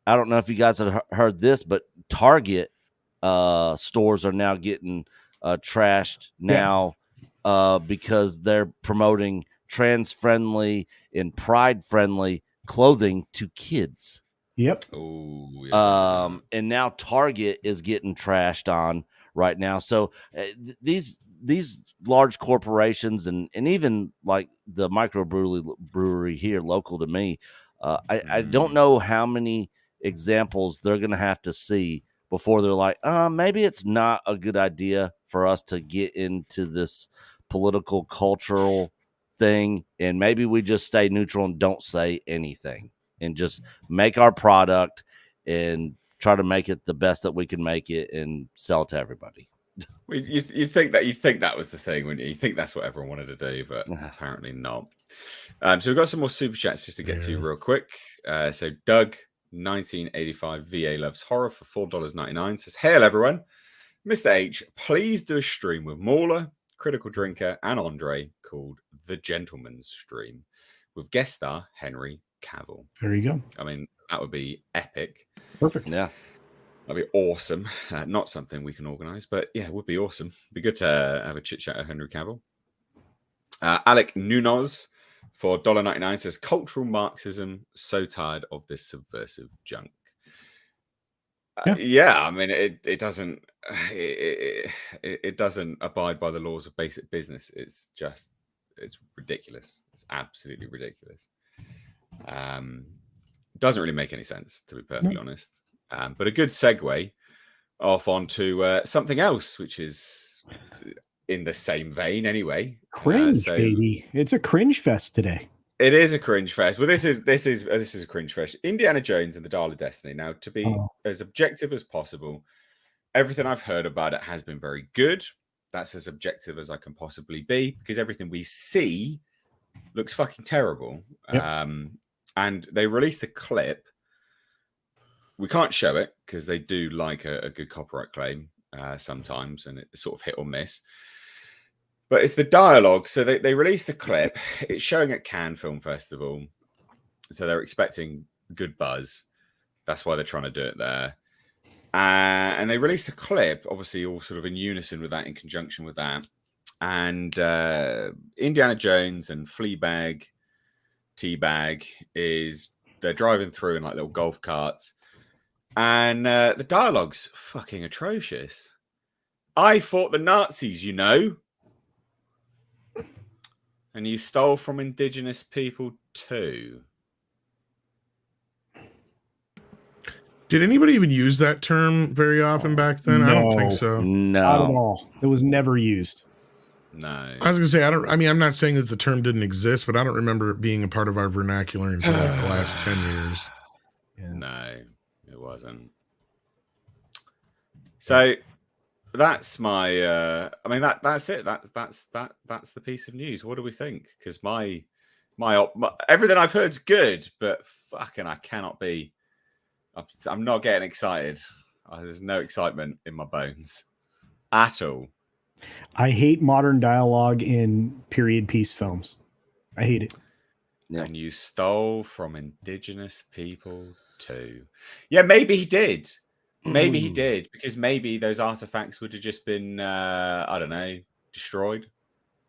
I don't know if you guys have heard this, but Target stores are now getting trashed now because they're promoting trans-friendly and pride-friendly clothing to kids. Yep. Oh, yeah. And now Target is getting trashed on right now. So these large corporations and even like the microbrewery here local to me, I don't know how many examples they're going to have to see before they're like, maybe it's not a good idea for us to get into this political cultural thing, and maybe we just stay neutral and don't say anything and just make our product and try to make it the best that we can make it and sell it to everybody. Well, you think that was the thing, wouldn't you? You think that's what everyone wanted to do, but apparently not. So we've got some more super chats just to get to real quick. So Doug 1985 VA loves horror for $4.99 says, "Hail everyone, Mr. H, please do a stream with Mauler, Critical Drinker, and Andre called The Gentleman's Stream with guest star Henry Cavill." There you go. I mean, that would be epic. Perfect. Yeah. That'd be awesome. Not something we can organize, but yeah, it would be awesome. Be good to have a chit chat with Henry Cavill. Alec Nunoz for $1.99 says, "Cultural Marxism, so tired of this subversive junk." Yeah, I mean, it doesn't it doesn't abide by the laws of basic business. It's ridiculous. It's absolutely ridiculous. Doesn't really make any sense, to be perfectly honest. But a good segue off onto something else, which is in the same vein anyway. Cringe, baby. It's a cringe fest today. It is a cringe fest. Well, this is a cringe fest. Indiana Jones and the Dial of Destiny. Now, to be as objective as possible, everything I've heard about it has been very good. That's as objective as I can possibly be, because everything we see looks fucking terrible. Yep. And they released a clip. We can't show it because they do like a good copyright claim sometimes, and it's sort of hit or miss. But it's the dialogue. So they released a clip. It's showing at Cannes Film Festival. So they're expecting good buzz. That's why they're trying to do it there. And they released a clip, obviously all sort of in unison with that, in conjunction with that. And Indiana Jones and Fleabag, Teabag, they're driving through in like little golf carts. And the dialogue's fucking atrocious. "I fought the Nazis, you know. And you stole from indigenous people too." Did anybody even use that term very often back then? No. I don't think so. No, Not at all. It was never used. No. I was gonna say I'm not saying that the term didn't exist, but I don't remember it being a part of our vernacular until like the last 10 years. Yeah. No, it wasn't. So that's my that's it. That's the piece of news. What do we think? Because my everything I've heard's good, but fucking I cannot be. I'm not getting excited. There's no excitement in my bones at all. I hate modern dialogue in period piece films. I hate it. Yeah. And you stole from indigenous people too. Yeah, maybe he did. Maybe he did, because maybe those artifacts would have just been, I don't know, destroyed.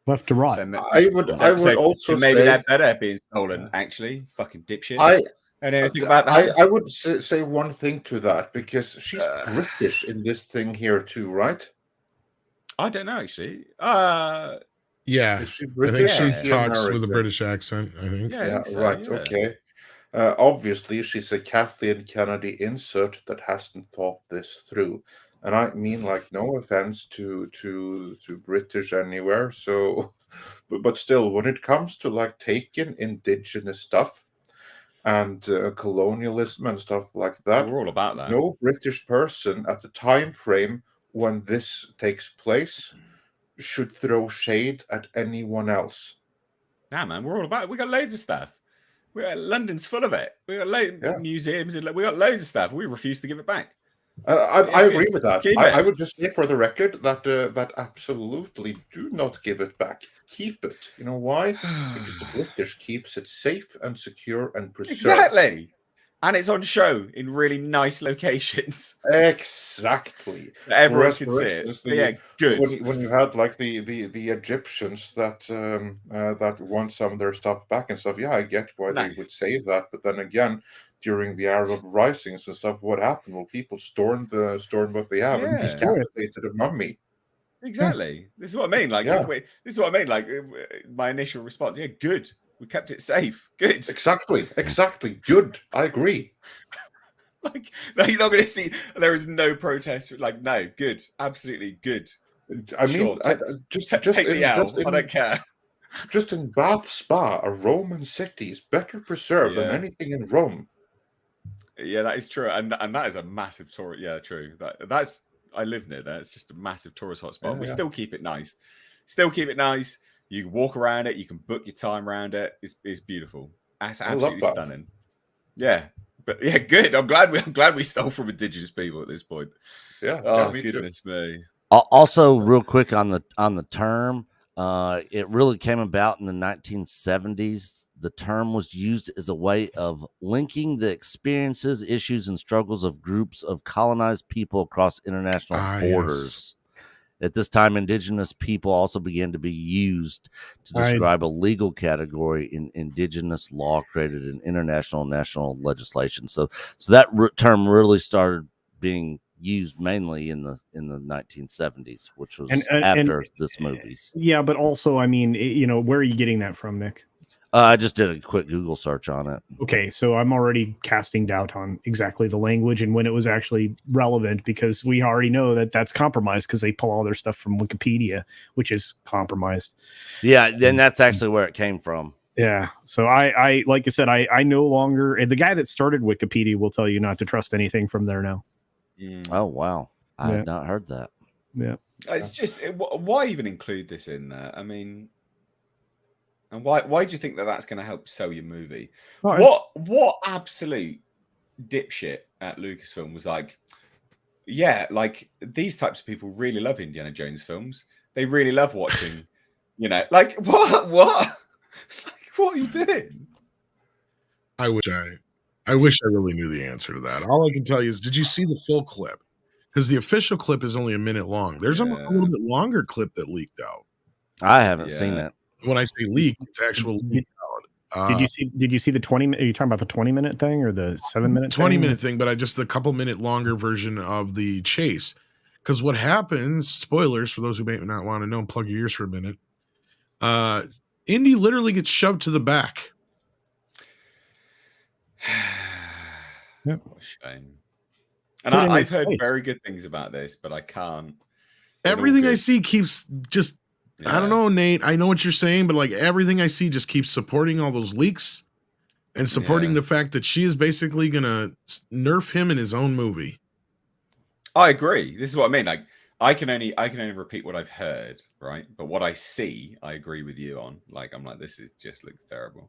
Left to rot. So, I would also maybe say, they're better at being stolen. Actually, fucking dipshit. I I know anything about that. I would say one thing to that, because she's British in this thing here too, right? I don't know actually. Yeah, Is she I British? think or she is she talks with a American? British accent. I think. Yeah, I Yeah, think so, right. yeah. Okay. Obviously, she's a Kathleen Kennedy insert that hasn't thought this through, and I mean, like, no offense to British anywhere. So, but still, when it comes to like taking indigenous stuff and colonialism and stuff like that, We're all about that. no British person at the time frame when this takes place should throw shade at anyone else. Nah, man, we're all about it. We got loads of stuff. London's full of it. We got museums. We got loads of stuff. We refuse to give it back. I agree with that. Keep I it. would just say for the record that that absolutely do not give it back. Keep it. You know why? Because the British keeps it safe and secure and preserved. Exactly. And it's on show in really nice locations. Exactly. That everyone Whereas, can for see it. instance, Yeah, good. when you had like the Egyptians that that want some of their stuff back and stuff, yeah, I get why No. they would say that. But then again, during the Arab risings and stuff, what happened? Well, people stormed what they have and Yeah. decapitated a mummy. Exactly. This is what I mean. Like, Yeah. this is what I mean. Like, my initial response, yeah, good. We kept it safe. Good. Exactly. Good. I agree. Like, no, you're not going to see. There is no protest. Like, no, good. Absolutely good. I mean, Sure. just Take the L. I don't care. Just in Bath Spa, a Roman city, is better preserved than Yeah. anything in Rome. Yeah, that is true, and that is a massive tourist. Yeah, true. That's I live near there. It's just a massive tourist hotspot. Yeah, We yeah. still keep it nice. Still keep it nice. You can walk around it. You can book your time around it. It's beautiful. That's I love absolutely that. stunning. Yeah, but yeah, good. I'm glad we stole from indigenous people at this point. Yeah. Oh, me too. goodness me. Also, real quick on the term, it really came about in the 1970s. The term was used as a way of linking the experiences, issues, and struggles of groups of colonized people across international borders. At this time, indigenous people also began to be used to describe a legal category in indigenous law created in international and national legislation. So that term really started being used mainly in the 1970s, which was after this movie. Yeah, but also, I mean, where are you getting that from, Nick? I just did a quick Google search on it. Okay, so I'm already casting doubt on exactly the language and when it was actually relevant, because we already know that that's compromised because they pull all their stuff from Wikipedia, which is compromised. Yeah, then that's actually where it came from. Yeah, so I like I said, I no longer, and the guy that started Wikipedia will tell you not to trust anything from there now. Oh, wow. I had not heard that. Yeah. It's just, why even include this in there? I mean, and why do you think that that's going to help sell your movie? What absolute dipshit at Lucasfilm was like, yeah, like these types of people really love Indiana Jones films. They really love watching, like what? Like, what are you doing? I wish I really knew the answer to that. All I can tell you is, did you see the full clip? Because the official clip is only a minute long. There's a little bit longer clip that leaked out. I haven't seen it. When I say leak, it's actual leak out. Did you see the 20? Are you talking about the 20-minute thing or the 7-minute? 20-minute thing, but just the couple minute longer version of the chase. Because what happens? Spoilers for those who may not want to know. Plug your ears for a minute. Indy literally gets shoved to the back. What a shame. And I've heard very good things about this, but I can't. Everything I see keeps just, I don't know, Nate. I know what you're saying, but like everything I see just keeps supporting all those leaks and supporting the fact that she is basically going to nerf him in his own movie. I agree. This is what I mean. Like, I can only repeat what I've heard, right? But what I see, I agree with you on. Like, I'm like, this just looks terrible.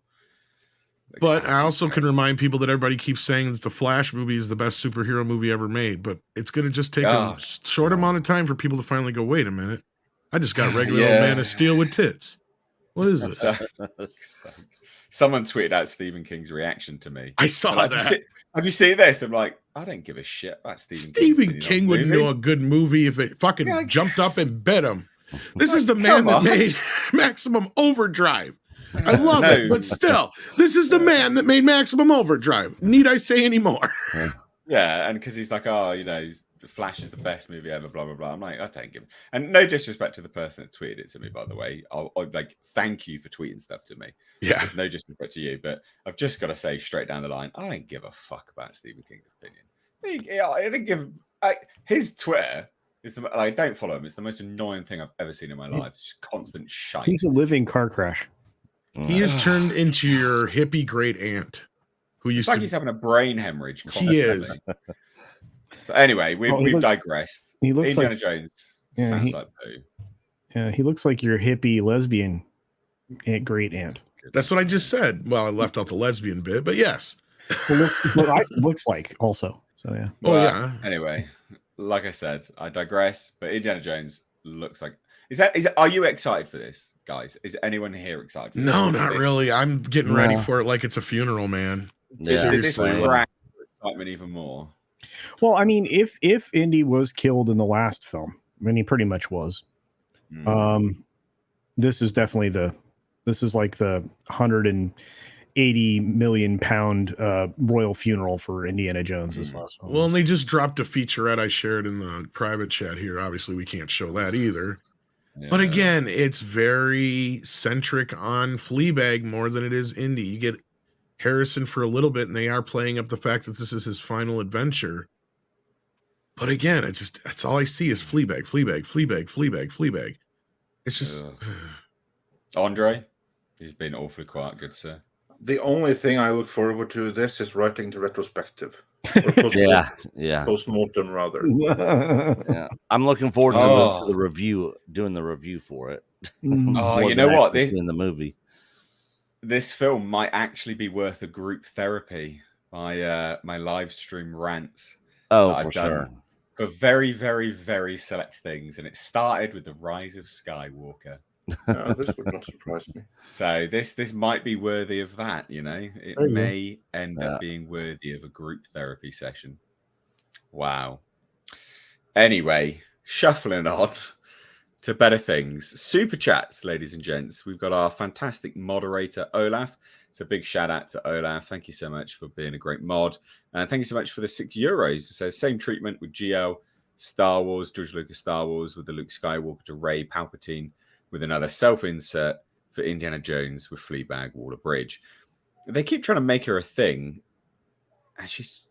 But I also can remind people that everybody keeps saying that the Flash movie is the best superhero movie ever made, but it's going to just take a short amount of time for people to finally go, wait a minute. I just got regular old Man of Steel with tits. What is this? someone tweeted out Stephen King's reaction to me. I saw Like, that. have you seen this? I'm like, I don't give a shit about Stephen King would know a good movie if it fucking jumped up and bit him. This is the man that made Maximum Overdrive. I love it, but still, this is the man that made Maximum Overdrive. Need I say any more? Yeah, and because he's like, oh, you know, Flash is the best movie ever, blah, blah, blah. I'm like, I don't give. And no disrespect to the person that tweeted it to me, by the way. I'll like, thank you for tweeting stuff to me. Yeah. There's no disrespect to you, but I've just got to say straight down the line, I don't give a fuck about Stephen King's opinion. I didn't give. His Twitter is the. I don't follow him. It's the most annoying thing I've ever seen in my life. It's just constant shite. He's a living car crash. He has turned into your hippie great aunt who used like to. He's having a brain hemorrhage. He is. So anyway, we've digressed. He looks Indiana like Jones. Yeah, Sounds like poo. Yeah, he looks like your hippie lesbian great aunt. That's what I just said. Well, I left out the lesbian bit, but yes. Looks like also. So yeah. Oh yeah. Anyway, like I said, I digress. But Indiana Jones looks like. Are you excited for this, guys? Is anyone here excited? For No, this? not really. I'm getting ready for it like it's a funeral, man. Yeah. Seriously. Did this rack excitement even more? Well, I mean, if Indy was killed in the last film, I mean, he pretty much was. This is definitely this is like the 180 million pound royal funeral for Indiana Jones this last film. Well, and they just dropped a featurette I shared in the private chat here. Obviously, we can't show that either. Yeah. But again, it's very centric on Fleabag more than it is Indy. You get Harrison for a little bit, and they are playing up the fact that this is his final adventure. But again, that's all I see is Fleabag. It's just Andre, he's been awfully quiet, good sir. The only thing I look forward to this is writing the retrospective. Post-mortem, rather. Yeah, I'm looking forward to the review, doing the review for it. Oh, you know what? In the movie, this film might actually be worth a group therapy. My live stream rants. Oh, for sure. For very, very, very select things, and it started with the rise of Skywalker. This would not surprise me. So this might be worthy of that. You know, it may end up being worthy of a group therapy session. Wow. Anyway, shuffling on to better things. Super chats, ladies and gents. We've got our fantastic moderator, Olaf. It's a big shout out to Olaf. Thank you so much for being a great mod. And thank you so much for the €6. It says same treatment with GL, Star Wars, George Lucas Star Wars with the Luke Skywalker to Rey Palpatine with another self-insert for Indiana Jones with Fleabag Waller-Bridge. They keep trying to make her a thing. And she's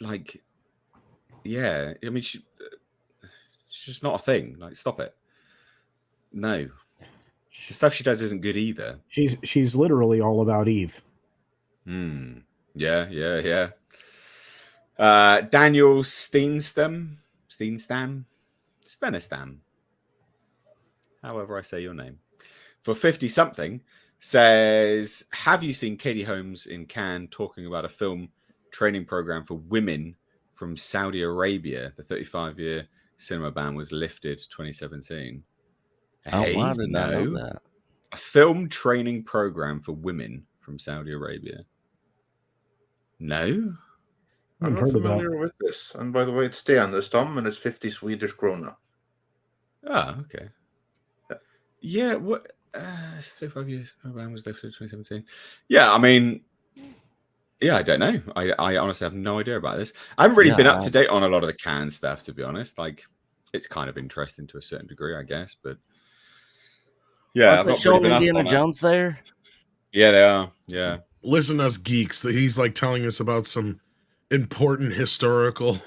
like, yeah, I mean, she's just not a thing. Like, stop it. No. The stuff she does isn't good either. She's literally all about Eve. Yeah. Daniel Steenstam, however I say your name, for 50-something, says, have you seen Katie Holmes in Cannes talking about a film training program for women from Saudi Arabia? The 35-year cinema ban was lifted 2017. Hey, I did not know that. A film training program for women from Saudi Arabia. No? I'm not familiar with this. And by the way, it's Stenenstam and it's 50 Swedish krona. Ah, okay. Yeah, what? 35 years ban was lifted 2017. Yeah, I mean, yeah, I don't know. I honestly have no idea about this. I haven't really been up to date on a lot of the Cannes stuff, to be honest. Like, it's kind of interesting to a certain degree, I guess, but yeah, I've showing Indiana Jones there. Yeah, they are. Yeah, listen to us geeks. That he's like telling us about some important historical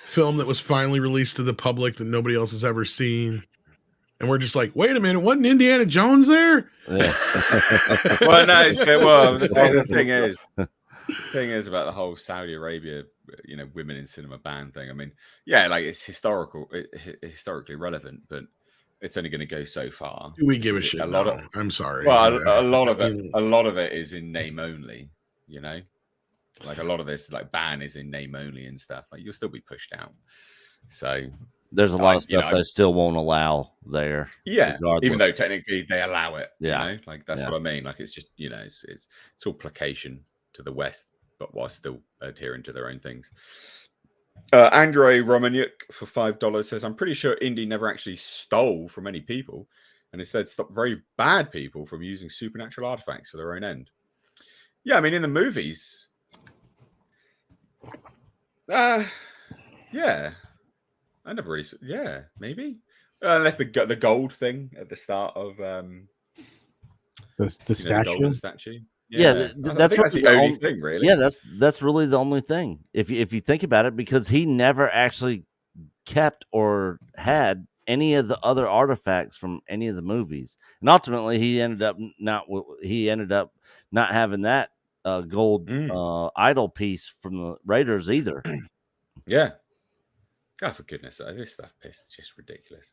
film that was finally released to the public that nobody else has ever seen, and we're just like, wait a minute, wasn't Indiana Jones there? Yeah. Well, no. The thing is about the whole Saudi Arabia, women in cinema ban thing. I mean, yeah, like it's historically relevant, but it's only going to go so far. Do we give a shit? I'm sorry. Well, a lot of it is in name only. Like a lot of this, like ban is in name only and stuff. Like you'll still be pushed out. So There's a lot of you stuff know, they still won't allow there. yeah, regardless. even though technically they allow it. Yeah. You know, like that's what I mean. Like it's just, you know, it's all placation to the West, but while still adhering to their own things. Andrei Romaniuk for $5 says, I'm pretty sure Indy never actually stole from any people and instead stopped very bad people from using supernatural artifacts for their own end. Yeah, I mean, in the movies, yeah, I never really, yeah, maybe. Unless the gold thing at the start of the the statue. golden statue. Yeah, I think that's the only thing, really. Yeah, that's really the only thing. If you think about it, because he never actually kept or had any of the other artifacts from any of the movies, and ultimately he ended up not having that gold idol piece from the Raiders either. Yeah. Oh, for goodness sake, this stuff is just ridiculous.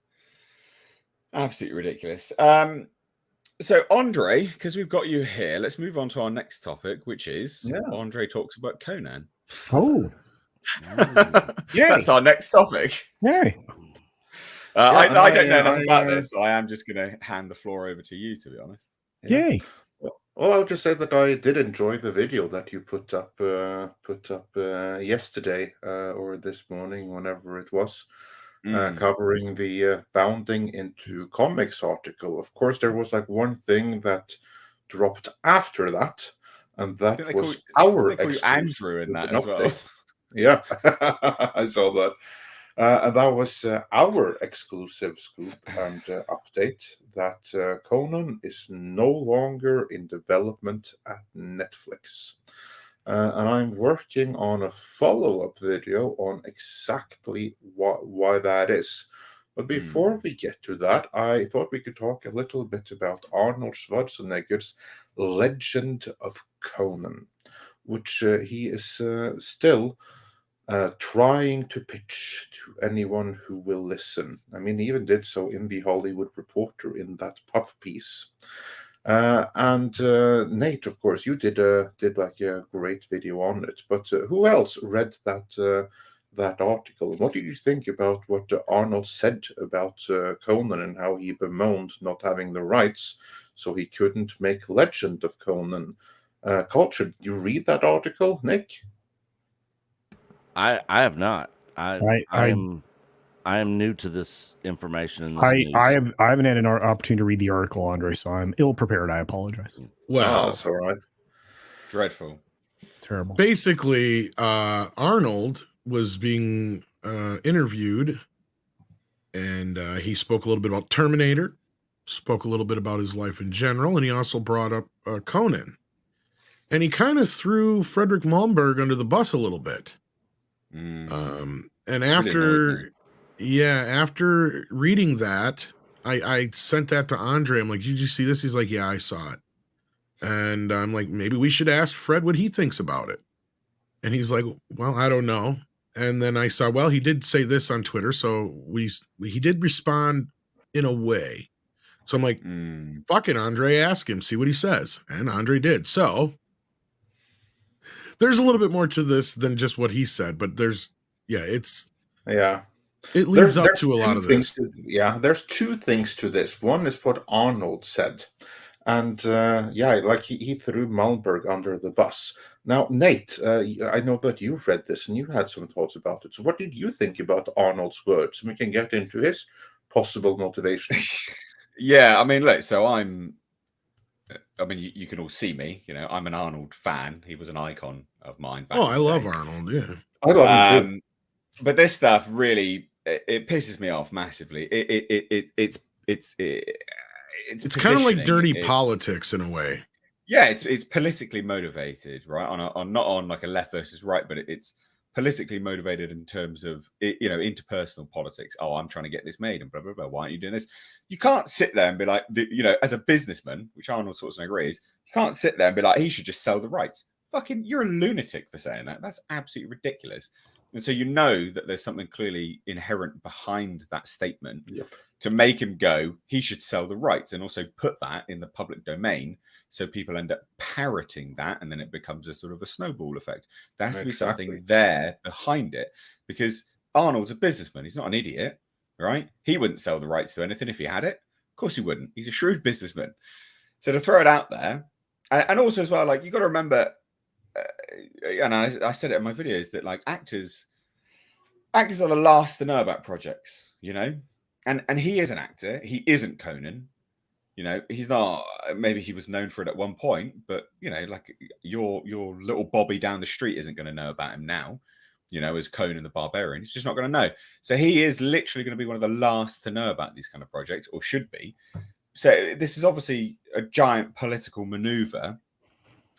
Absolutely ridiculous. So, Andre, because we've got you here, let's move on to our next topic, which is Andre talks about Conan. Oh. That's our next topic. Yay. I don't know enough about this, so I am just going to hand the floor over to you, to be honest. Yay. Well, I'll just say that I did enjoy the video that you put up yesterday or this morning, whenever it was, covering the Bounding into Comics article. Of course, there was like one thing that dropped after that, and that was our Andrew in that as well. Yeah, I saw that. And that was our exclusive scoop and update that Conan is no longer in development at Netflix. And I'm working on a follow-up video on exactly why that is. But before we get to that, I thought we could talk a little bit about Arnold Schwarzenegger's Legend of Conan, which he is still trying to pitch to anyone who will listen. I mean, he even did so in the Hollywood Reporter in that puff piece. And Nate, of course, you did like a great video on it. But who else read that article? What did you think about what Arnold said about Conan and how he bemoaned not having the rights, so he couldn't make Legend of Conan? Culture, did you read that article, Nick? I have not. I am new to this information. In this news. I haven't had an opportunity to read the article, Andre, so I'm ill prepared. I apologize. Well, that's all right. Dreadful. Terrible. Basically, Arnold was being interviewed, and he spoke a little bit about Terminator, spoke a little bit about his life in general, and he also brought up Conan. And he kind of threw Frederick Malmberg under the bus a little bit. And after reading that, I sent that to Andre. I'm like, did you see this? He's like, yeah, I saw it. And I'm like, maybe we should ask Fred what he thinks about it. And he's like, well, I don't know. And then I saw, well, he did say this on Twitter, so he did respond in a way. So I'm like, fuck it, Andre, ask him, see what he says. And Andre did. So there's a little bit more to this than just what he said, but it leads up to a lot of this. There's two things to this. One is what Arnold said. And like he threw Malmberg under the bus. Now, Nate, I know that you read this and you had some thoughts about it. So what did you think about Arnold's words? And we can get into his possible motivation. Yeah, I mean, look, so you can all see me. You know, I'm an Arnold fan. He was an icon of mine. I love Arnold. Yeah, I love him too. But this stuff really it pisses me off massively. It's kind of like dirty politics in a way. Yeah, it's politically motivated, right? On not on like a left versus right, but it's politically motivated in terms of interpersonal politics. Oh, I'm trying to get this made and blah blah blah. Why aren't you doing this? You can't sit there and be like, as a businessman, which Arnold Schwarzenegger is, you can't sit there and be like, he should just sell the rights. Fucking, you're a lunatic for saying that. That's absolutely ridiculous. And so you know that there's something clearly inherent behind that statement to make him go, he should sell the rights, and also put that in the public domain so people end up parroting that, and then it becomes a sort of a snowball effect. There has to be something there behind it, because Arnold's a businessman. He's not an idiot. right? He wouldn't sell the rights to anything if he had it. Of course he wouldn't. He's a shrewd businessman. So to throw it out there, and also as well, like you got to remember, and I said it in my videos that like actors are the last to know about projects, you know, and he is an actor. He isn't Conan. You know, he's not. Maybe he was known for it at one point, but you know, like your little Bobby down the street isn't going to know about him now. You know, as Conan the Barbarian, he's just not going to know. So he is literally going to be one of the last to know about these kind of projects, or should be. So this is obviously a giant political maneuver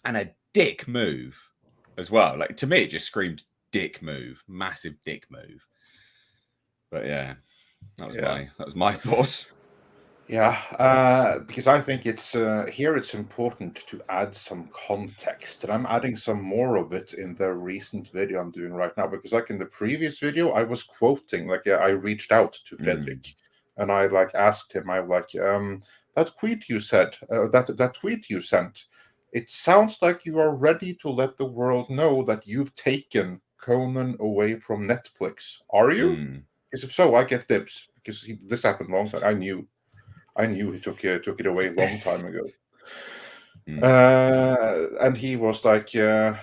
and a dick move as well. Like to me, it just screamed dick move, massive dick move. But yeah, that was my thoughts. Yeah, because I think it's here it's important to add some context, and I'm adding some more of it in the recent video I'm doing right now. Because like in the previous video, I was quoting, like I reached out to Fredrik, and I like asked him, I like that tweet you said, that tweet you sent. It sounds like you are ready to let the world know that you've taken Conan away from Netflix. Are you? Because if so, I get dibs. Because this happened long time. I knew he took it away a long time ago. And he was like, yeah,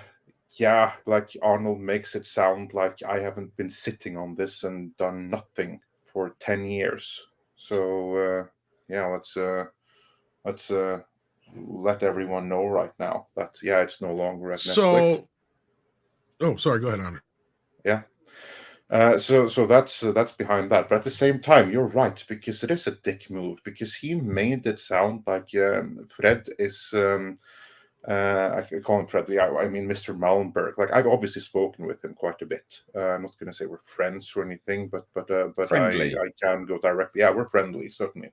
like Arnold makes it sound like I haven't been sitting on this and done nothing for 10 years. So, yeah, let's let everyone know right now that, yeah, it's no longer at Netflix. Oh, sorry, go ahead, Andre. Yeah. So that's behind that, but at the same time, you're right, because it is a dick move, because he made it sound like Fred is I call him Fred. I mean Mr. Malmberg. Like I've obviously spoken with him quite a bit. I'm not going to say we're friends or anything, but I can go directly. Yeah, we're friendly, certainly.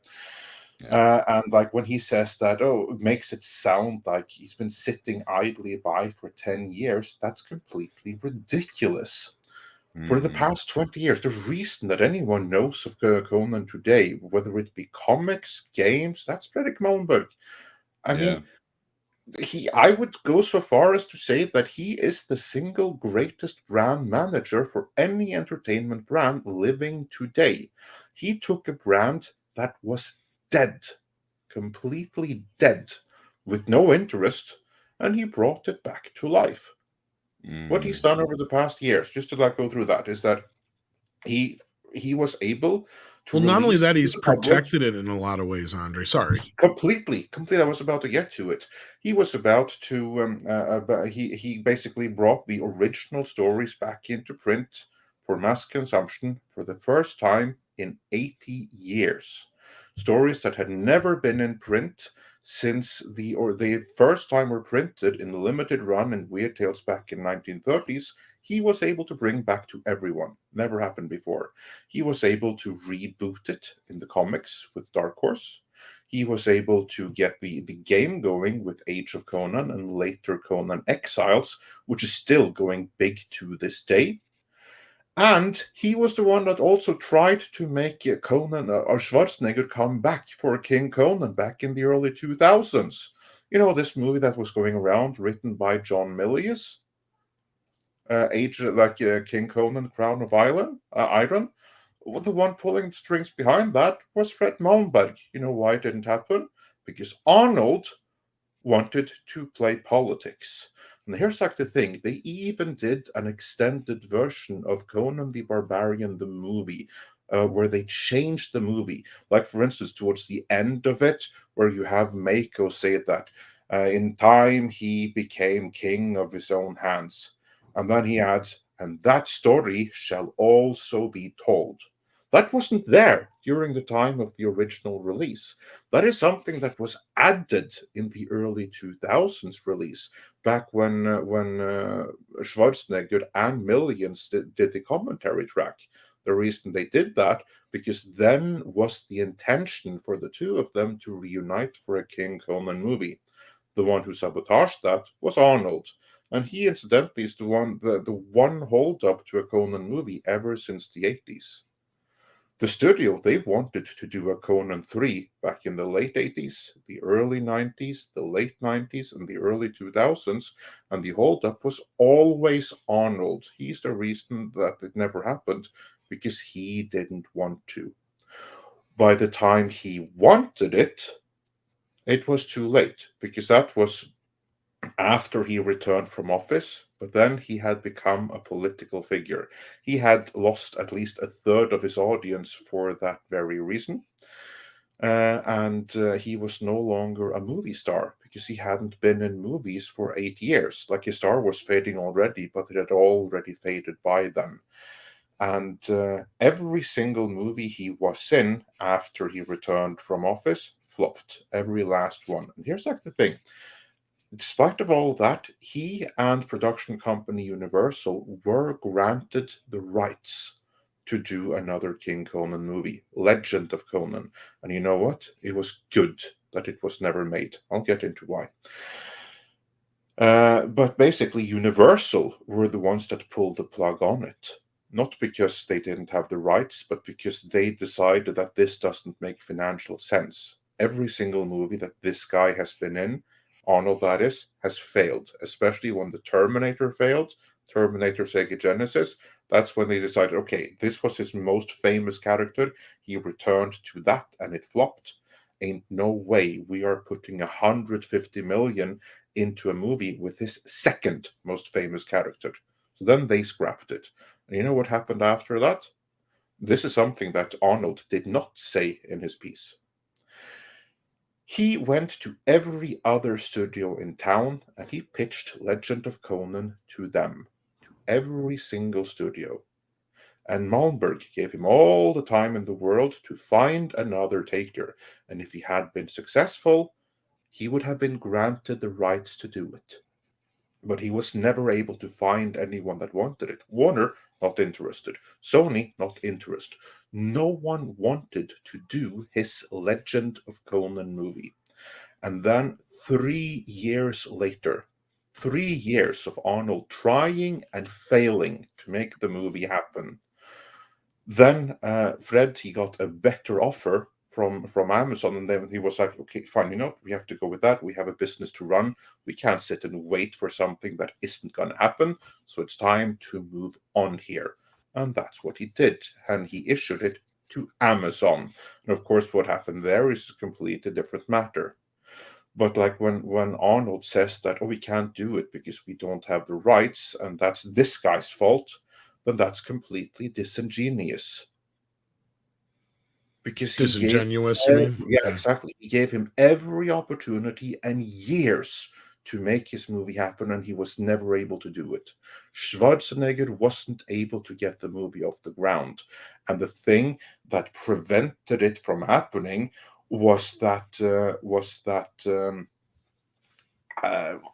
Yeah. And like when he says that, it makes it sound like he's been sitting idly by for 10 years. That's completely ridiculous. For the past 20 years, the reason that anyone knows of Conan today, whether it be comics, games, that's Fredrik Malmberg. I mean, I would go so far as to say that he is the single greatest brand manager for any entertainment brand living today. He took a brand that was dead, completely dead, with no interest, and he brought it back to life. What he's done over the past years, just to like go through that, is that he was able to. Well, not only that, he's protected it in a lot of ways, Andre. Sorry. Completely. I was about to get to it. He was about to. He basically brought the original stories back into print for mass consumption for the first time in 80 years. Stories that had never been in print since the first time were printed in the limited run in Weird Tales back in 1930s. He was able to bring back to everyone. Never happened before. He was able to reboot it in the comics with Dark Horse. He was able to get the game going with Age of Conan and later Conan Exiles, which is still going big to this day. And he was the one that also tried to make Conan or Schwarzenegger come back for King Conan back in the early 2000s. You know, this movie that was going around, written by John Milius, King Conan, Crown of Iron. The one pulling the strings behind that was Fred Malmberg. You know why it didn't happen? Because Arnold wanted to play politics. And here's like the thing, they even did an extended version of Conan the Barbarian, the movie, where they changed the movie. Like, for instance, towards the end of it, where you have Mako say that in time he became king of his own hands. And then he adds, and that story shall also be told. That wasn't there during the time of the original release. That is something that was added in the early 2000s release, back when Schwarzenegger and Millions did the commentary track. The reason they did that, because then was the intention for the two of them to reunite for a King Conan movie. The one who sabotaged that was Arnold. And he, incidentally, is the one holdup to a Conan movie ever since the 80s. The studio, they wanted to do a Conan 3 back in the late 80s, the early 90s, the late 90s, and the early 2000s, and the holdup was always Arnold. He's the reason that it never happened, because he didn't want to. By the time he wanted it, it was too late, because that was after he returned from office, but then he had become a political figure. He had lost at least a third of his audience for that very reason. And he was no longer a movie star because he hadn't been in movies for 8 years. Like, his star was fading already, but it had already faded by then. And every single movie he was in after he returned from office flopped, every last one. And here's like the thing. Despite of all that, he and production company Universal were granted the rights to do another King Conan movie, Legend of Conan. And you know what? It was good that it was never made. I'll get into why. But basically, Universal were the ones that pulled the plug on it. Not because they didn't have the rights, but because they decided that this doesn't make financial sense. Every single movie that this guy has been in, Arnold that is, has failed, especially when the Terminator failed, Terminator Sega Genesis. That's when they decided, okay, this was his most famous character. He returned to that and it flopped. Ain't no way we are putting 150 million into a movie with his second most famous character. So then they scrapped it. And you know what happened after that? This is something that Arnold did not say in his piece. He went to every other studio in town and he pitched Legend of Conan to them, to every single studio. And Malmberg gave him all the time in the world to find another taker. And if he had been successful, he would have been granted the rights to do it. But he was never able to find anyone that wanted it. Warner, not interested. Sony, not interested. No one wanted to do his Legend of Conan movie. And then 3 years later, 3 years of Arnold trying and failing to make the movie happen. Then Fred, he got a better offer from Amazon, and then he was like, okay, fine, you know, we have to go with that. We have a business to run. We can't sit and wait for something that isn't going to happen. So it's time to move on here. And that's what he did. And he issued it to Amazon. And of course, what happened there is a completely different matter. But like when Arnold says that, oh, we can't do it because we don't have the rights, and that's this guy's fault, then that's completely disingenuous. Because disingenuous, you mean? Yeah, exactly. He gave him every opportunity and years to make his movie happen, and he was never able to do it. Schwarzenegger wasn't able to get the movie off the ground. And the thing that prevented it from happening was that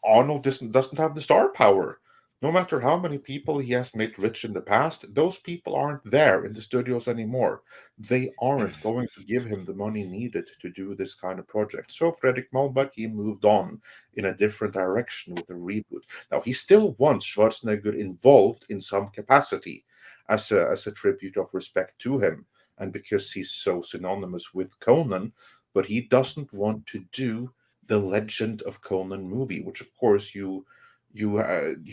Arnold doesn't have the star power. No matter how many people he has made rich in the past, those people aren't there in the studios anymore. They aren't going to give him the money needed to do this kind of project. So Fredrik Malmberg, he moved on in a different direction with a reboot. Now, he still wants Schwarzenegger involved in some capacity as a tribute of respect to him, and because he's so synonymous with Conan, but he doesn't want to do the Legend of Conan movie, which of course you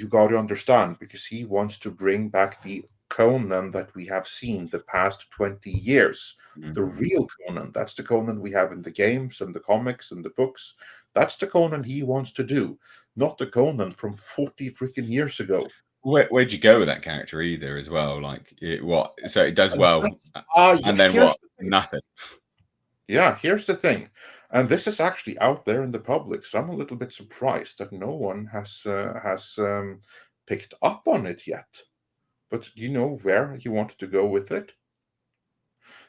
got to understand, because he wants to bring back the Conan that we have seen the past 20 years. The real Conan. That's the Conan we have in the games and the comics and the books. That's the Conan he wants to do, not the Conan from 40 freaking years ago. Where'd you go with that character either as well? Like, what? So it does well, and then what? Nothing. Yeah, here's the thing. And this is actually out there in the public, so I'm a little bit surprised that no one has picked up on it yet. But do you know where he wanted to go with it?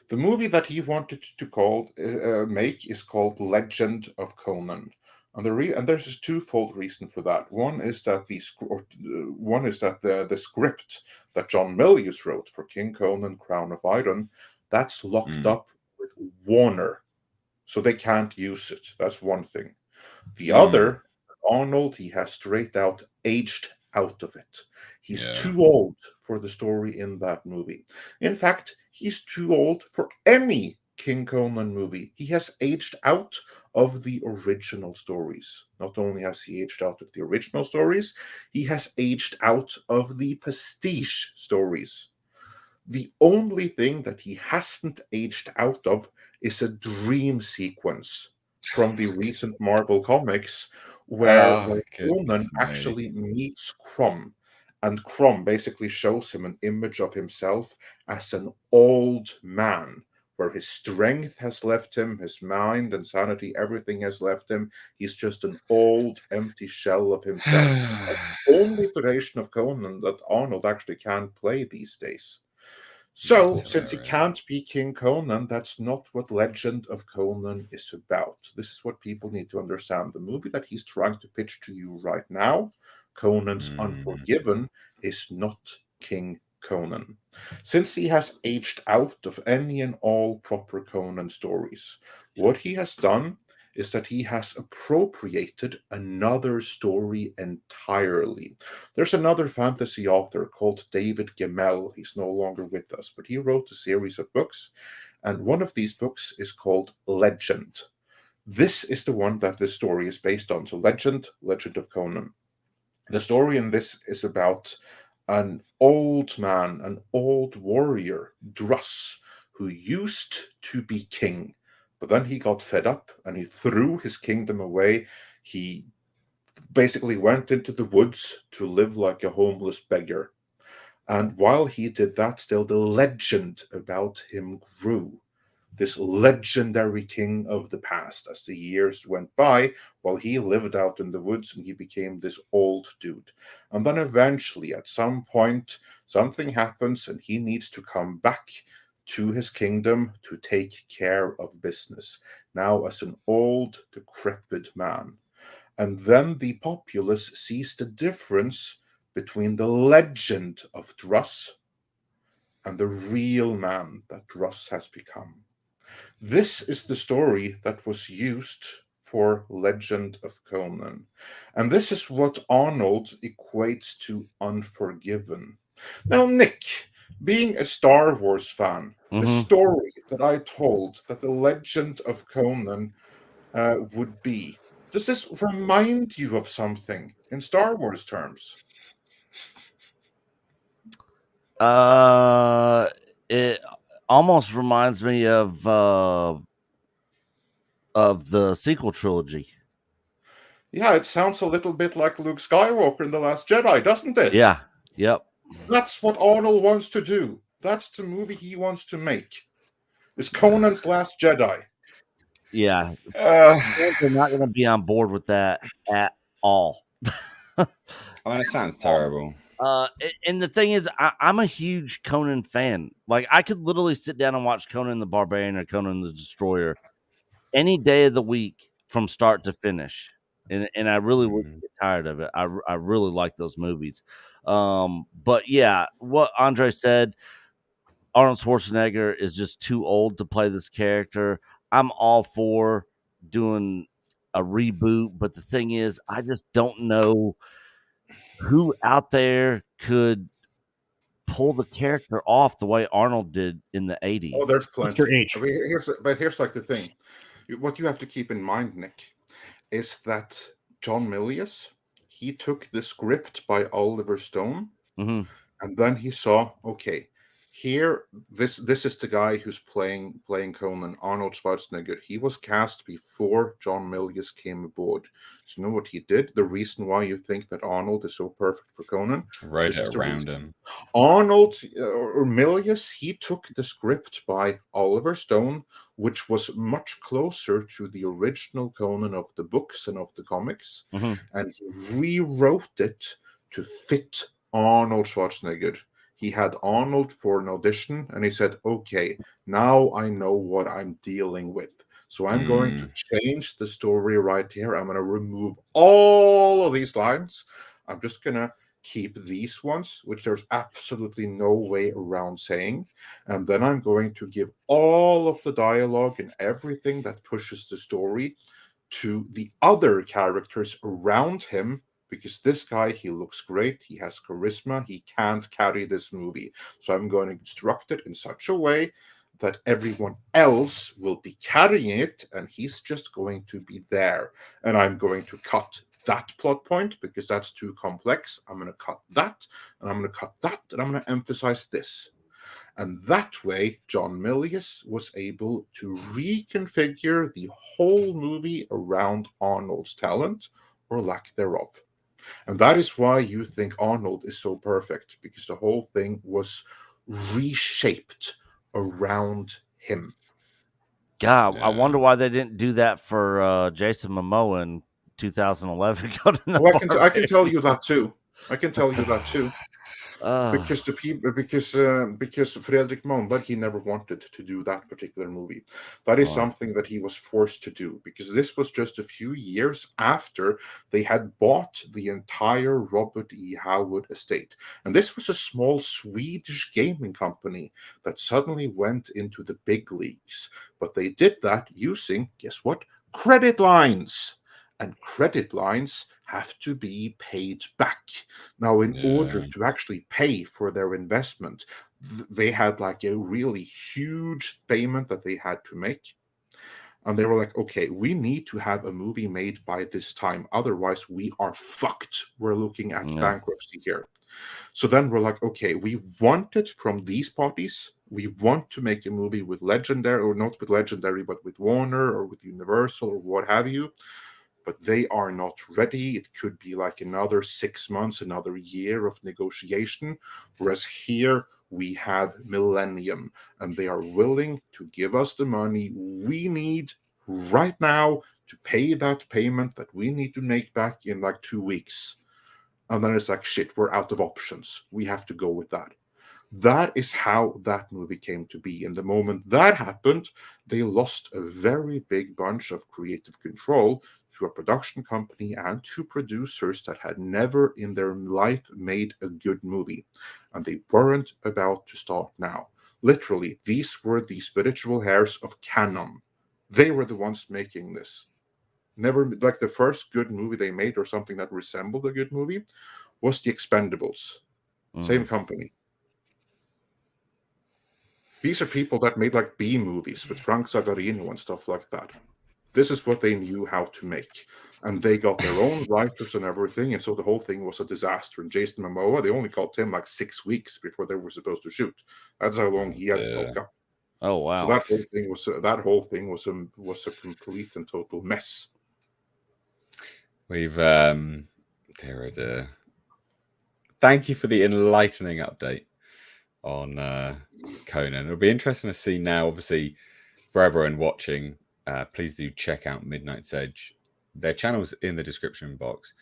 The movie that he wanted to make is called Legend of Conan. And there's a twofold reason for that. One is that the script that John Milius wrote for King Conan, Crown of Iron, that's locked up with Warner. So they can't use it. That's one thing. The other, Arnold, he has straight out aged out of it. He's too old for the story in that movie. In fact, he's too old for any King Conan movie. He has aged out of the original stories. Not only has he aged out of the original stories, he has aged out of the pastiche stories. The only thing that he hasn't aged out of is a dream sequence from the recent Marvel comics where Oh, Conan goodness me. actually meets Crom. And Crom basically shows him an image of himself as an old man, where his strength has left him, his mind and sanity, everything has left him. He's just an old, empty shell of himself. Only iteration of Conan that Arnold actually can play these days. So, That's since he hilarious. can't be King Conan, that's not what Legend of Conan is about. This is what people need to understand. The movie that he's trying to pitch to you right now, Conan's Unforgiven, is not King Conan. Since he has aged out of any and all proper Conan stories, what he has done is that he has appropriated another story entirely. There's another fantasy author called David Gemmell. He's no longer with us, but he wrote a series of books, and one of these books is called Legend. This is the one that this story is based on. So Legend of Conan. The story in this is about an old man, an old warrior, Druss, who used to be king. But then he got fed up and he threw his kingdom away. He basically went into the woods to live like a homeless beggar. And while he did that, still the legend about him grew. This legendary king of the past, as the years went by, while he lived out in the woods and he became this old dude. And then eventually, at some point, something happens and he needs to come back to his kingdom to take care of business, now as an old, decrepit man. And then the populace sees the difference between the legend of Druss and the real man that Druss has become. This is the story that was used for Legend of Conan. And this is what Arnold equates to Unforgiven. Now, Nick, being a Star Wars fan, the story that I told that the Legend of Conan would be, does this remind you of something in Star Wars terms? It almost reminds me of the sequel trilogy. Yeah, it sounds a little bit like Luke Skywalker in The Last Jedi, doesn't it? Yeah. Yep. That's what Arnold wants to do. That's the movie he wants to make. It's Conan's Last Jedi. Yeah. They're not going to be on board with that at all. I mean, it sounds terrible. And the thing is, I'm a huge Conan fan. Like, I could literally sit down and watch Conan the Barbarian or Conan the Destroyer any day of the week from start to finish. And I really wouldn't get tired of it. I really like those movies. But yeah, what Andre said, Arnold Schwarzenegger is just too old to play this character. I'm all for doing a reboot, but the thing is, I just don't know who out there could pull the character off the way Arnold did in the 80s. Oh, there's plenty. Mr. H. Here's like the thing. What you have to keep in mind, Nick, is that John Milius, he took the script by Oliver Stone, and then he saw, okay, here, this is the guy who's playing Conan, Arnold Schwarzenegger. He was cast before John Milius came aboard. So you know what he did? The reason why you think that Arnold is so perfect for Conan? Wrote it around him. Arnold or Milius, he took the script by Oliver Stone, which was much closer to the original Conan of the books and of the comics, and he rewrote it to fit Arnold Schwarzenegger. He had Arnold for an audition, and he said, okay, now I know what I'm dealing with. So I'm going to change the story right here. I'm going to remove all of these lines. I'm just going to keep these ones, which there's absolutely no way around saying. And then I'm going to give all of the dialogue and everything that pushes the story to the other characters around him because this guy, he looks great, he has charisma, he can't carry this movie. So I'm going to construct it in such a way that everyone else will be carrying it, and he's just going to be there. And I'm going to cut that plot point because that's too complex. I'm going to cut that, and I'm going to cut that, and I'm going to emphasize this. And that way, John Milius was able to reconfigure the whole movie around Arnold's talent, or lack thereof. And that is why you think Arnold is so perfect, because the whole thing was reshaped around him. God, Yeah. I wonder why they didn't do that for Jason Momoa in 2011. Well, I can tell you that too. Uh, Because the people, because Fredrik Malmberg, he never wanted to do that particular movie. That is something that he was forced to do, because this was just a few years after they had bought the entire Robert E. Howard estate, and this was a small Swedish gaming company that suddenly went into the big leagues. But they did that using, guess what, credit lines. And credit lines have to be paid back. Now, in order to actually pay for their investment, they had like a really huge payment that they had to make. And they were like, okay, we need to have a movie made by this time. Otherwise, we are fucked. We're looking at bankruptcy here. So then we're like, okay, we want it from these parties. We want to make a movie with Legendary, or not with Legendary, but with Warner or with Universal or what have you. But they are not ready. It could be like another 6 months, another year of negotiation. Whereas here we have Millennium, and they are willing to give us the money we need right now to pay that payment that we need to make back in like 2 weeks. And then it's like, shit, we're out of options. We have to go with that. That is how that movie came to be. And the moment that happened, they lost a very big bunch of creative control to a production company and to producers that had never in their life made a good movie. And they weren't about to start now. Literally, these were the spiritual heirs of canon. They were the ones making this. Never, like the first good movie they made, or something that resembled a good movie, was The Expendables. Same company. These are people that made like B movies with Frank Zagarino and stuff like that. This is what they knew how to make. And they got their own writers and everything. And so the whole thing was a disaster. And Jason Momoa, they only got him like 6 weeks before they were supposed to shoot. That's how long he had to bulk up. Oh, wow. So that whole thing was a complete and total mess. We've thank you for the enlightening update on Conan. It'll be interesting to see now, obviously, for everyone watching, please do check out Midnight's Edge. Their channel's in the description box.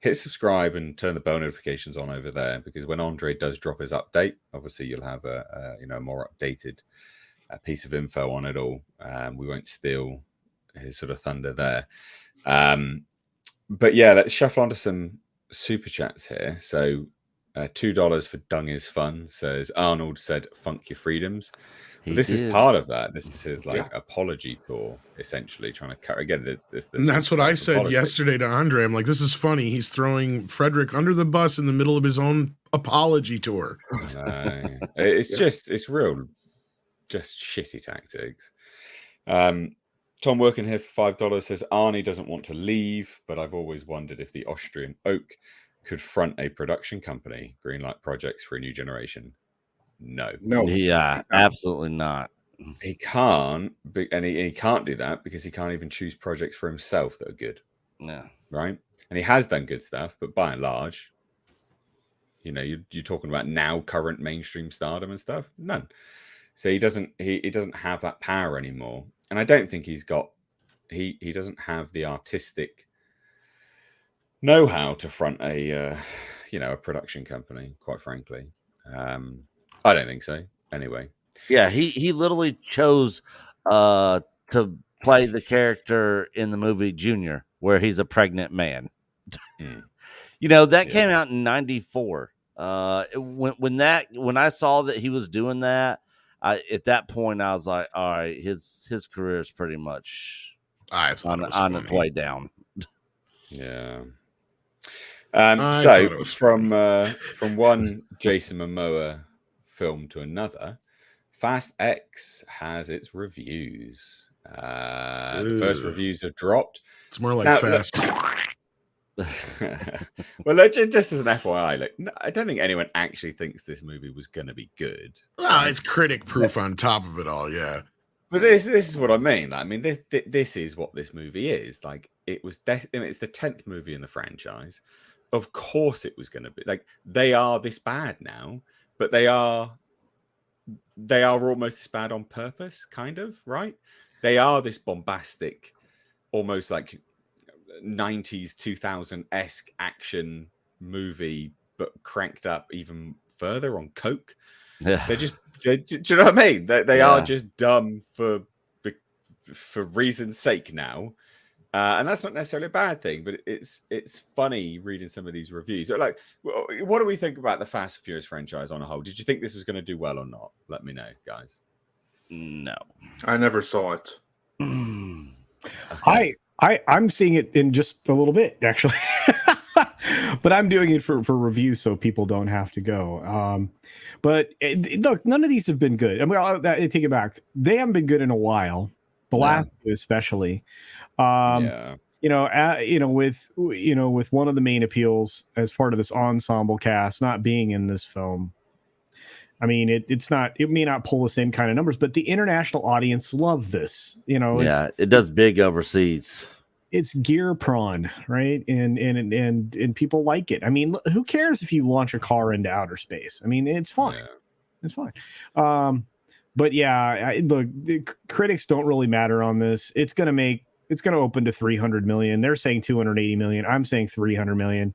Hit subscribe and turn the bell notifications on over there, because when Andre does drop his update, obviously you'll have a more updated piece of info on it all. We won't steal his sort of thunder there. But yeah, let's shuffle onto some super chats here. So $2 for Dung is Fun says, Arnold said, funk your freedoms. This is part of that. This is his apology tour, essentially trying to carry again. And that's what I said yesterday to Andre. I'm like, this is funny. He's throwing Frederick under the bus in the middle of his own apology tour. It's real, just shitty tactics. Tom working here for $5 says, Arnie doesn't want to leave, but I've always wondered if the Austrian Oak could front a production company, greenlight projects for a new generation. No. Yeah, absolutely not. He can't, and he can't do that because he can't even choose projects for himself that are good. Yeah. Right? And he has done good stuff, but by and large, you're talking about now current mainstream stardom and stuff. None. So he doesn't have that power anymore. And I don't think he's got he doesn't have the artistic know-how to front a production company, quite frankly. I don't think so. Anyway. Yeah, he literally chose to play the character in the movie Junior, where he's a pregnant man. That came out in 94. When I saw that he was doing that, at that point I was like, all right, his career is pretty much on its way down. Yeah. I So thought it was from one Jason Momoa film to another, Fast X has its reviews. The first Ugh. reviews have dropped. It's more like Now, fast. Well, look, just as an FYI, look, I don't think anyone actually thinks this movie was going to be good. Well, it's critic proof on top of it all, yeah. But this is what I mean. I mean, this is what this movie is. Like, it's the 10th movie in the franchise. Of course, it was going to be like they are this bad now, but they are almost this bad on purpose, kind of, right? They are this bombastic, almost like 90s 2000-esque action movie, but cranked up even further on coke. Yeah. Do you know what I mean? They are just dumb for reason's sake now, and that's not necessarily a bad thing, but it's funny reading some of these reviews. Like, what do we think about the Fast and Furious franchise on a whole? Did you think this was going to do well or not? Let me know, guys. No, I never saw it. Okay. I'm seeing it in just a little bit, actually. But I'm doing it for review so people don't have to go. But look, none of these have been good. I mean, I take it back. They haven't been good in a while. The last two especially. Yeah. With one of the main appeals as part of this ensemble cast not being in this film. I mean, it may not pull the same kind of numbers, but the international audience love this. It does big overseas. It's gear prawn, right? And people like it. I mean, who cares if you launch a car into outer space? I mean, it's fine. Yeah. It's fine. But yeah, look, the critics don't really matter on this. It's going to open to 300 million. They're saying 280 million. I'm saying 300 million.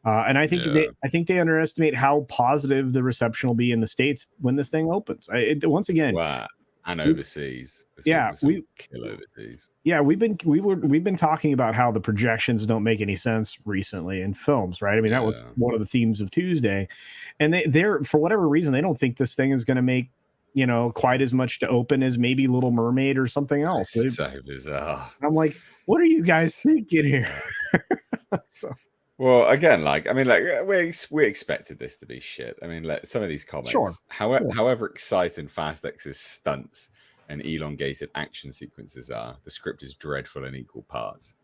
And I think they underestimate how positive the reception will be in the States when this thing opens. Once again, Wow. And overseas. We kill overseas. Yeah, we've been talking about how the projections don't make any sense recently in films, right? I mean, that was one of the themes of Tuesday, and they're for whatever reason they don't think this thing is going to make quite as much to open as maybe Little Mermaid or something else. It's so bizarre. I'm like, what are you guys thinking here? Well, again, we expected this to be shit. I mean, some of these comments, sure. However exciting Fast X's stunts and elongated action sequences are, the script is dreadful in equal parts.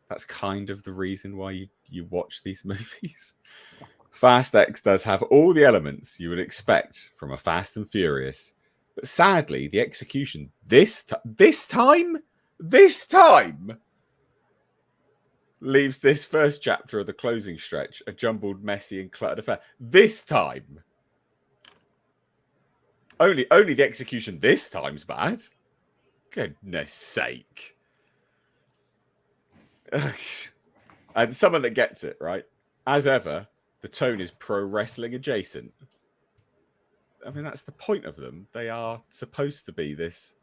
That's kind of the reason why you watch these movies. Fast X does have all the elements you would expect from a Fast and Furious, but sadly, the execution this time leaves this first chapter of the closing stretch a jumbled, messy, and cluttered affair. This time. Only the execution this time's bad. Goodness sake. And someone that gets it, right? As ever, the tone is pro wrestling adjacent. I mean, that's the point of them. They are supposed to be this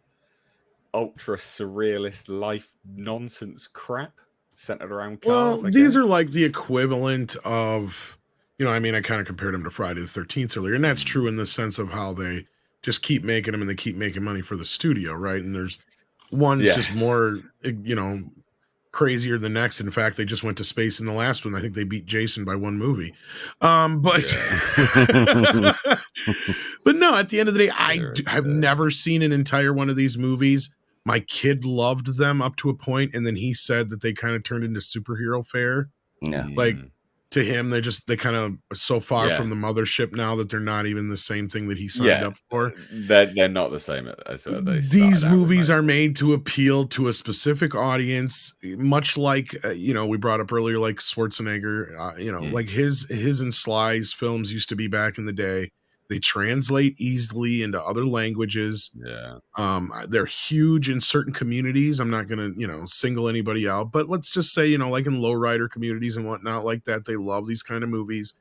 ultra surrealist life nonsense crap centered around cars. Well, these are like the equivalent of, I kind of compared them to Friday the 13th earlier, and that's true in the sense of how they just keep making them and they keep making money for the studio, right? And there's one's just more, crazier than next. In fact, they just went to space in the last one. I think they beat Jason by one movie. But no, at the end of the day, I've never seen an entire one of these movies. My kid loved them up to a point, and then he said that they kind of turned into superhero fare. Yeah. Like, to him, they kind of are so far from the mothership now that they're not even the same thing that he signed up for. They're not the same as they These movies are made to appeal to a specific audience, much like, we brought up earlier, like Schwarzenegger, like his and Sly's films used to be back in the day. They translate easily into other languages. Yeah. They're huge in certain communities. I'm not going to, single anybody out, but let's just say, like in lowrider communities and whatnot like that, they love these kind of movies.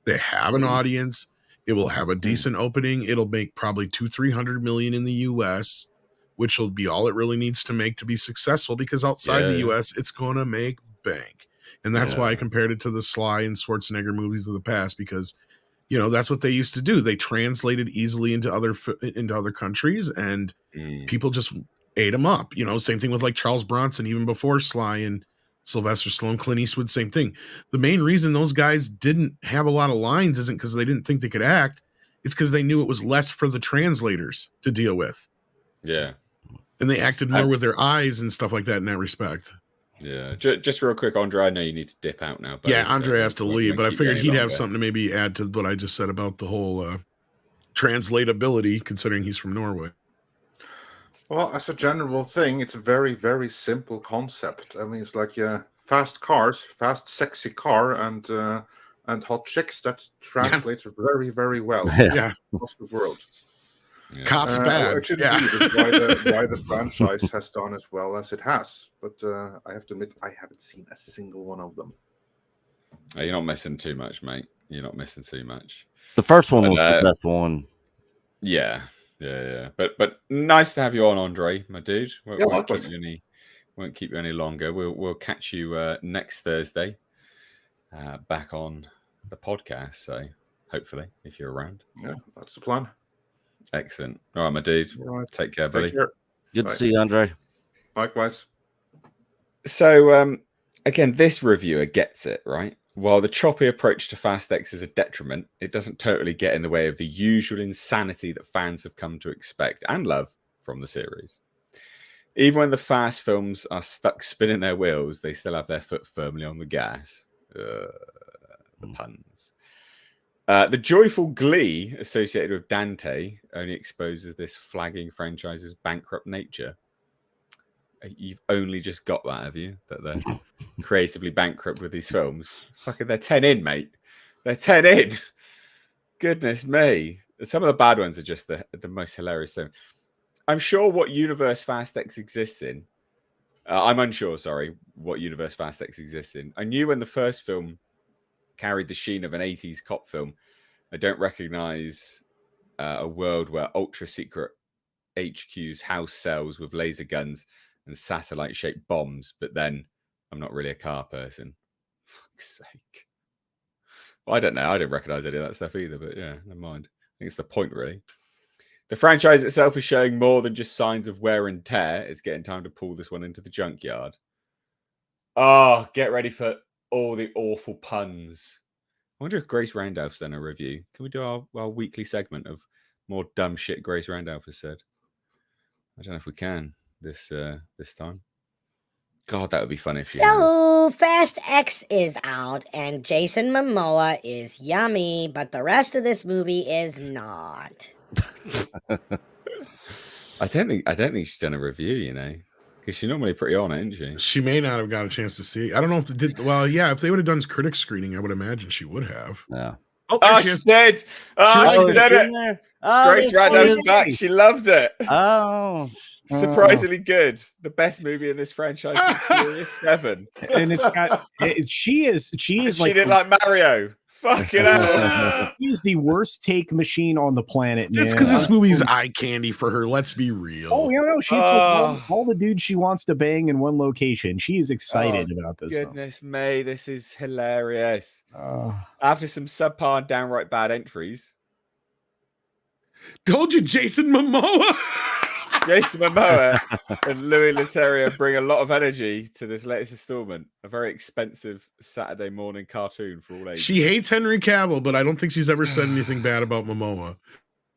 They have an audience. It will have a decent opening. It'll make probably 200-300 million in the US, which will be all it really needs to make to be successful, because outside the US, it's going to make bank. And that's why I compared it to the Sly and Schwarzenegger movies of the past, because that's what they used to do. They translated easily into other countries, and people just ate them up. Same thing with like Charles Bronson, even before Sly and Sylvester Stallone, Clint Eastwood, same thing. The main reason those guys didn't have a lot of lines isn't because they didn't think they could act. It's because they knew it was less for the translators to deal with. Yeah. And they acted more with their eyes and stuff like that in that respect. Yeah. Just real quick, Andre, I know you need to dip out now. Yeah, Andre has to leave, but I figured he'd have something to maybe add to what I just said about the whole translatability, considering he's from Norway. Well, as a general thing, it's a very, very simple concept. I mean, it's like fast cars, fast, sexy car, and hot chicks. That translates very, very well. Yeah, across the world. Yeah. Cops bad. Which indeed Yeah. is why the franchise has done as well as it has. But I have to admit, I haven't seen a single one of them. Oh, you're not missing too much, mate. You're not missing too much. The first one was the best one. Yeah. But nice to have you on, Andre, my dude. Won't keep you any longer. We'll catch you next Thursday back on the podcast. So hopefully, if you're around. Yeah, that's the plan. Excellent. All right, my dude. Right. Take care, buddy. Take care. Good to see you, Andre. Likewise. So again, this reviewer gets it, right? While the choppy approach to Fast X is a detriment, it doesn't totally get in the way of the usual insanity that fans have come to expect and love from the series. Even when the Fast films are stuck spinning their wheels, they still have their foot firmly on the gas. The puns. The joyful glee associated with Dante only exposes this flagging franchise's bankrupt nature. You've only just got that, have you? That they're creatively bankrupt with these films. Fucking, they're 10 in, mate. They're 10 in. Goodness me. Some of the bad ones are just the most hilarious thing. I'm sure what universe Fast X exists in. I'm unsure, sorry, what universe Fast X exists in. I knew when the first film carried the sheen of an 80s cop film. I don't recognize a world where ultra secret HQs house cells with laser guns and satellite-shaped bombs, but then I'm not really a car person. For fuck's sake. Well, I don't know. I don't recognize any of that stuff either, but yeah, never mind. I think it's the point, really. The franchise itself is showing more than just signs of wear and tear. It's getting time to pull this one into the junkyard. Oh, get ready for all the awful puns. I wonder if Grace Randolph's done a review. Can we do our weekly segment of more dumb shit Grace Randolph has said? I don't know if we can this time. God, that would be funny. So Fast X is out and Jason Momoa is yummy, but the rest of this movie is not. I don't think she's done a review, you know, because she's normally pretty on it, isn't she? She may not have got a chance to see. I don't know if they did. Well, yeah, if they would have done critic screening, I would imagine she would have. Yeah. Oh, she did. Oh, she did it. Grace Randolph's back. She loved it. Oh. Surprisingly good. The best movie in this franchise is Furious 7. And it's got she is like, she didn't like Mario. Fucking hell. She's the worst take machine on the planet. It's because this movie's eye candy for her. Let's be real. Oh, you know, she's like all the dudes she wants to bang in one location. She is excited about this. Goodness me, this is hilarious. After some subpar and downright bad entries. Told you, Jason Momoa. Jason Momoa and Louis Leterrier bring a lot of energy to this latest installment. A very expensive Saturday morning cartoon for all ages. She hates Henry Cavill, but I don't think she's ever said anything bad about Momoa.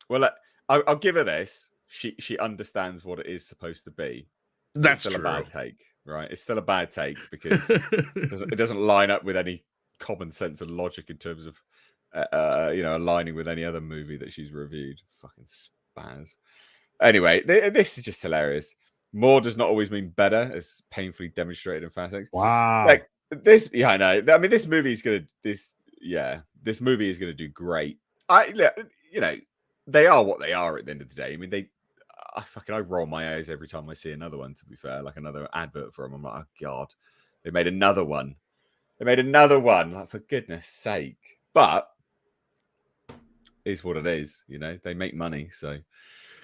Well, I'll give her this. She understands what it is supposed to be. That's still true. A bad take, right? It's still a bad take because it doesn't line up with any common sense and logic in terms of aligning with any other movie that she's reviewed. Fucking spaz. Anyway, this is just hilarious. More does not always mean better, as painfully demonstrated in Fast X. Wow. Like this, yeah, I know. I mean, this movie is gonna do great. They are what they are at the end of the day. I mean, I roll my eyes every time I see another one. To be fair, like another advert for them, I'm like, oh god, they made another one. Like, for goodness sake. But is what it is. You know, they make money, so.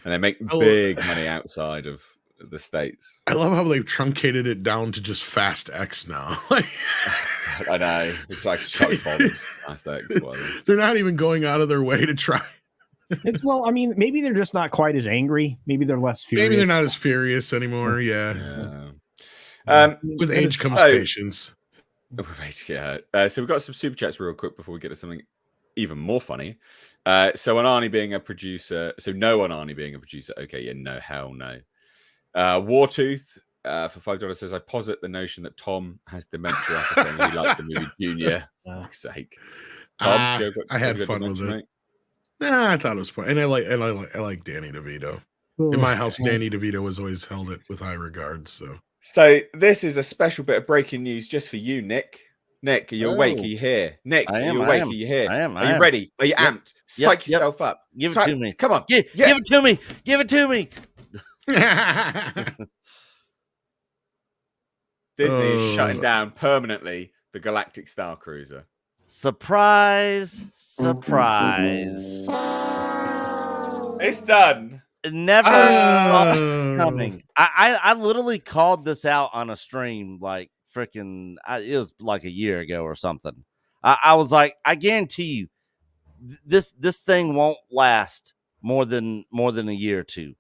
And they make big money outside of the States. I love how they've truncated it down to just Fast X now. I know. It's like Fast X. They're not even going out of their way to try. I mean, maybe they're just not quite as angry. Maybe they're less furious. Maybe they're not as furious anymore. Yeah. With age comes so- patience. Right, yeah. So we've got some super chats real quick before we get to something even more funny. So on Arnie being a producer, so no on Arnie being a producer. Okay, yeah, no, hell no. Wartooth for $5 says, I posit the notion that Tom has dementia after saying he liked the movie Junior. For fuck's sake. Tom, Joe, I had got fun dementia, with it. mate? Nah, I thought it was fun, and I like Danny DeVito. In my house, Danny DeVito was always held it with high regard. So this is a special bit of breaking news just for you, Nick. Nick, are you awake? Are you here? Nick, I are am, you I awake? am. Are you here? I am, Are I you am. ready? Are you Yep. amped? Psych yourself up. Give it to me. Come on. Give it to me. Give it to me. Disney is shutting down permanently the Galactic Star Cruiser. Surprise. Surprise. It's done. Never Oh. coming. I literally called this out on a stream like freaking it was like a year ago or something. I was like, I guarantee you this thing won't last more than a year or two.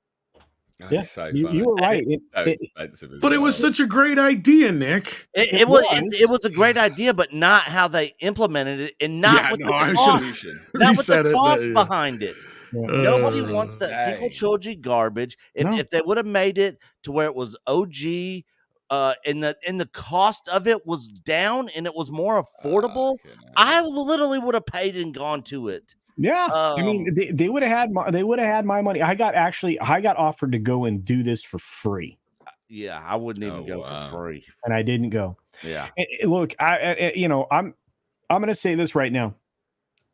Yeah, So you were right. But it was such a great idea, Nick. It was a great idea, but not how they implemented it, and not with the cost, not with the cost behind it. Nobody wants that sequel trilogy garbage. If they would have made it to where it was OG, and the cost of it was down and it was more affordable, I literally would have paid and gone to it. Yeah, I mean, they would have had my money. I got offered to go and do this for free. Yeah, I wouldn't even go for free, and I didn't go. Yeah, look, I'm going to say this right now,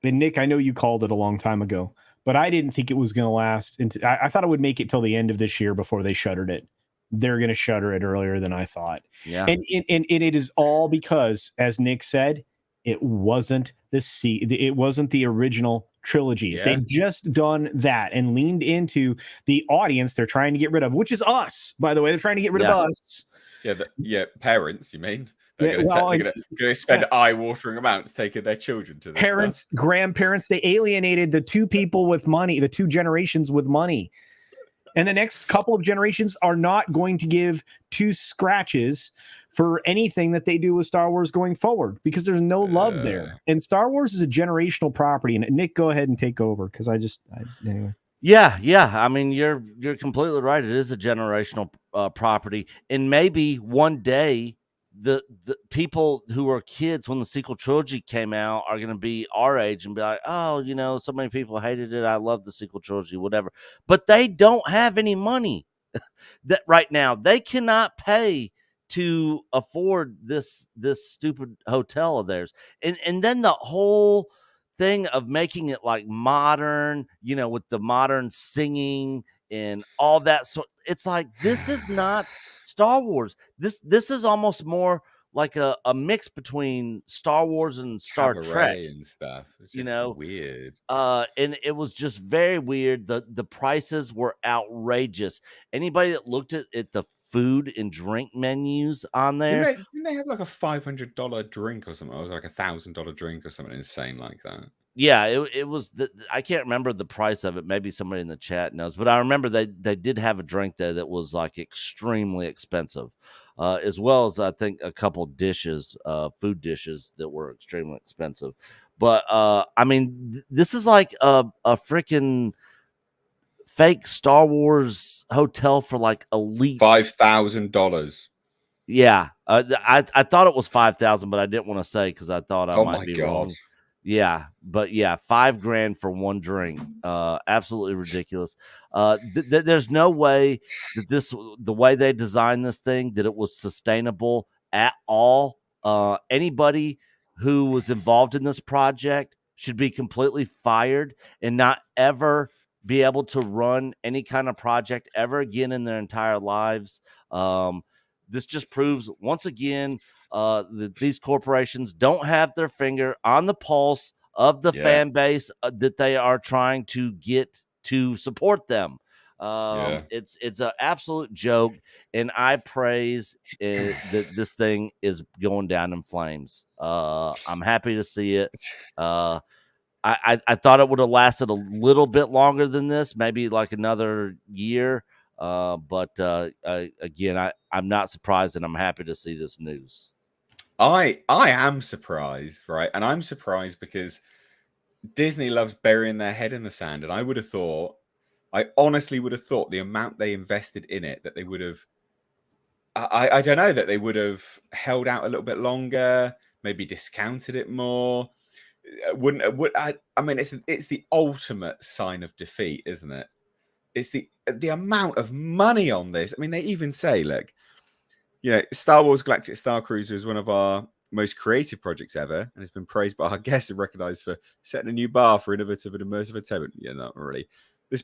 and Nick, I know you called it a long time ago, but I didn't think it was going to last. I thought it would make it till the end of this year before they shuttered it. They're going to shutter it earlier than I thought. Yeah, and it is all because, as Nick said, it wasn't the original trilogies. Yeah. They've just done that and leaned into the audience they're trying to get rid of, which is us, by the way. They're trying to get rid of us. Yeah, parents, you mean? They're going to spend eye-watering amounts taking their children to this parents, grandparents. They alienated the two people with money, the two generations with money. And the next couple of generations are not going to give two scratches for anything that they do with Star Wars going forward, because there's no love there. And Star Wars is a generational property. And Nick, go ahead and take over, because anyway. Yeah. I mean, you're completely right. It is a generational property, and maybe one day the people who were kids when the sequel trilogy came out are going to be our age and be like, oh, so many people hated it. I love the sequel trilogy, whatever. But they don't have any money that right now. They cannot pay to afford this stupid hotel of theirs, and then the whole thing of making it like modern, with the modern singing and all that. So it's like, this is not Star Wars. This is almost more like a mix between Star Wars and Star Trek and stuff. It's just weird. And it was just very weird. The prices were outrageous. Anybody that looked at the food and drink menus on there, didn't they have like a $500 drink or something? It was like $1,000 drink or something insane like that. Yeah, it was. I can't remember the price of it. Maybe somebody in the chat knows, but I remember they did have a drink there that was like extremely expensive, as well as I think a couple dishes, food dishes that were extremely expensive. But I mean, this is like a freaking fake Star Wars hotel for like elite $5,000. Yeah, I thought it was 5,000, but I didn't want to say because I thought I might be wrong. Yeah, but yeah, $5,000 for one drink. Absolutely ridiculous. There's no way that the way they designed this thing, that it was sustainable at all. Anybody who was involved in this project should be completely fired and not ever be able to run any kind of project ever again in their entire lives. This just proves once again that these corporations don't have their finger on the pulse of the fan base that they are trying to get to support them. It's an absolute joke, and I praise that this thing is going down in flames. I'm happy to see it. I thought it would have lasted a little bit longer than this, maybe like another year. Again, I'm not surprised, and I'm happy to see this news. I am surprised, right? And I'm surprised because Disney loves burying their head in the sand, and I honestly would have thought the amount they invested in it that they would have. I don't know, that they would have held out a little bit longer, maybe discounted it more. I mean, it's the ultimate sign of defeat, isn't it? It's the amount of money on this. I mean, they even say, look, Star Wars Galactic Star Cruiser is one of our most creative projects ever, and has been praised by our guests and recognized for setting a new bar for innovative and immersive entertainment. Yeah, not really. It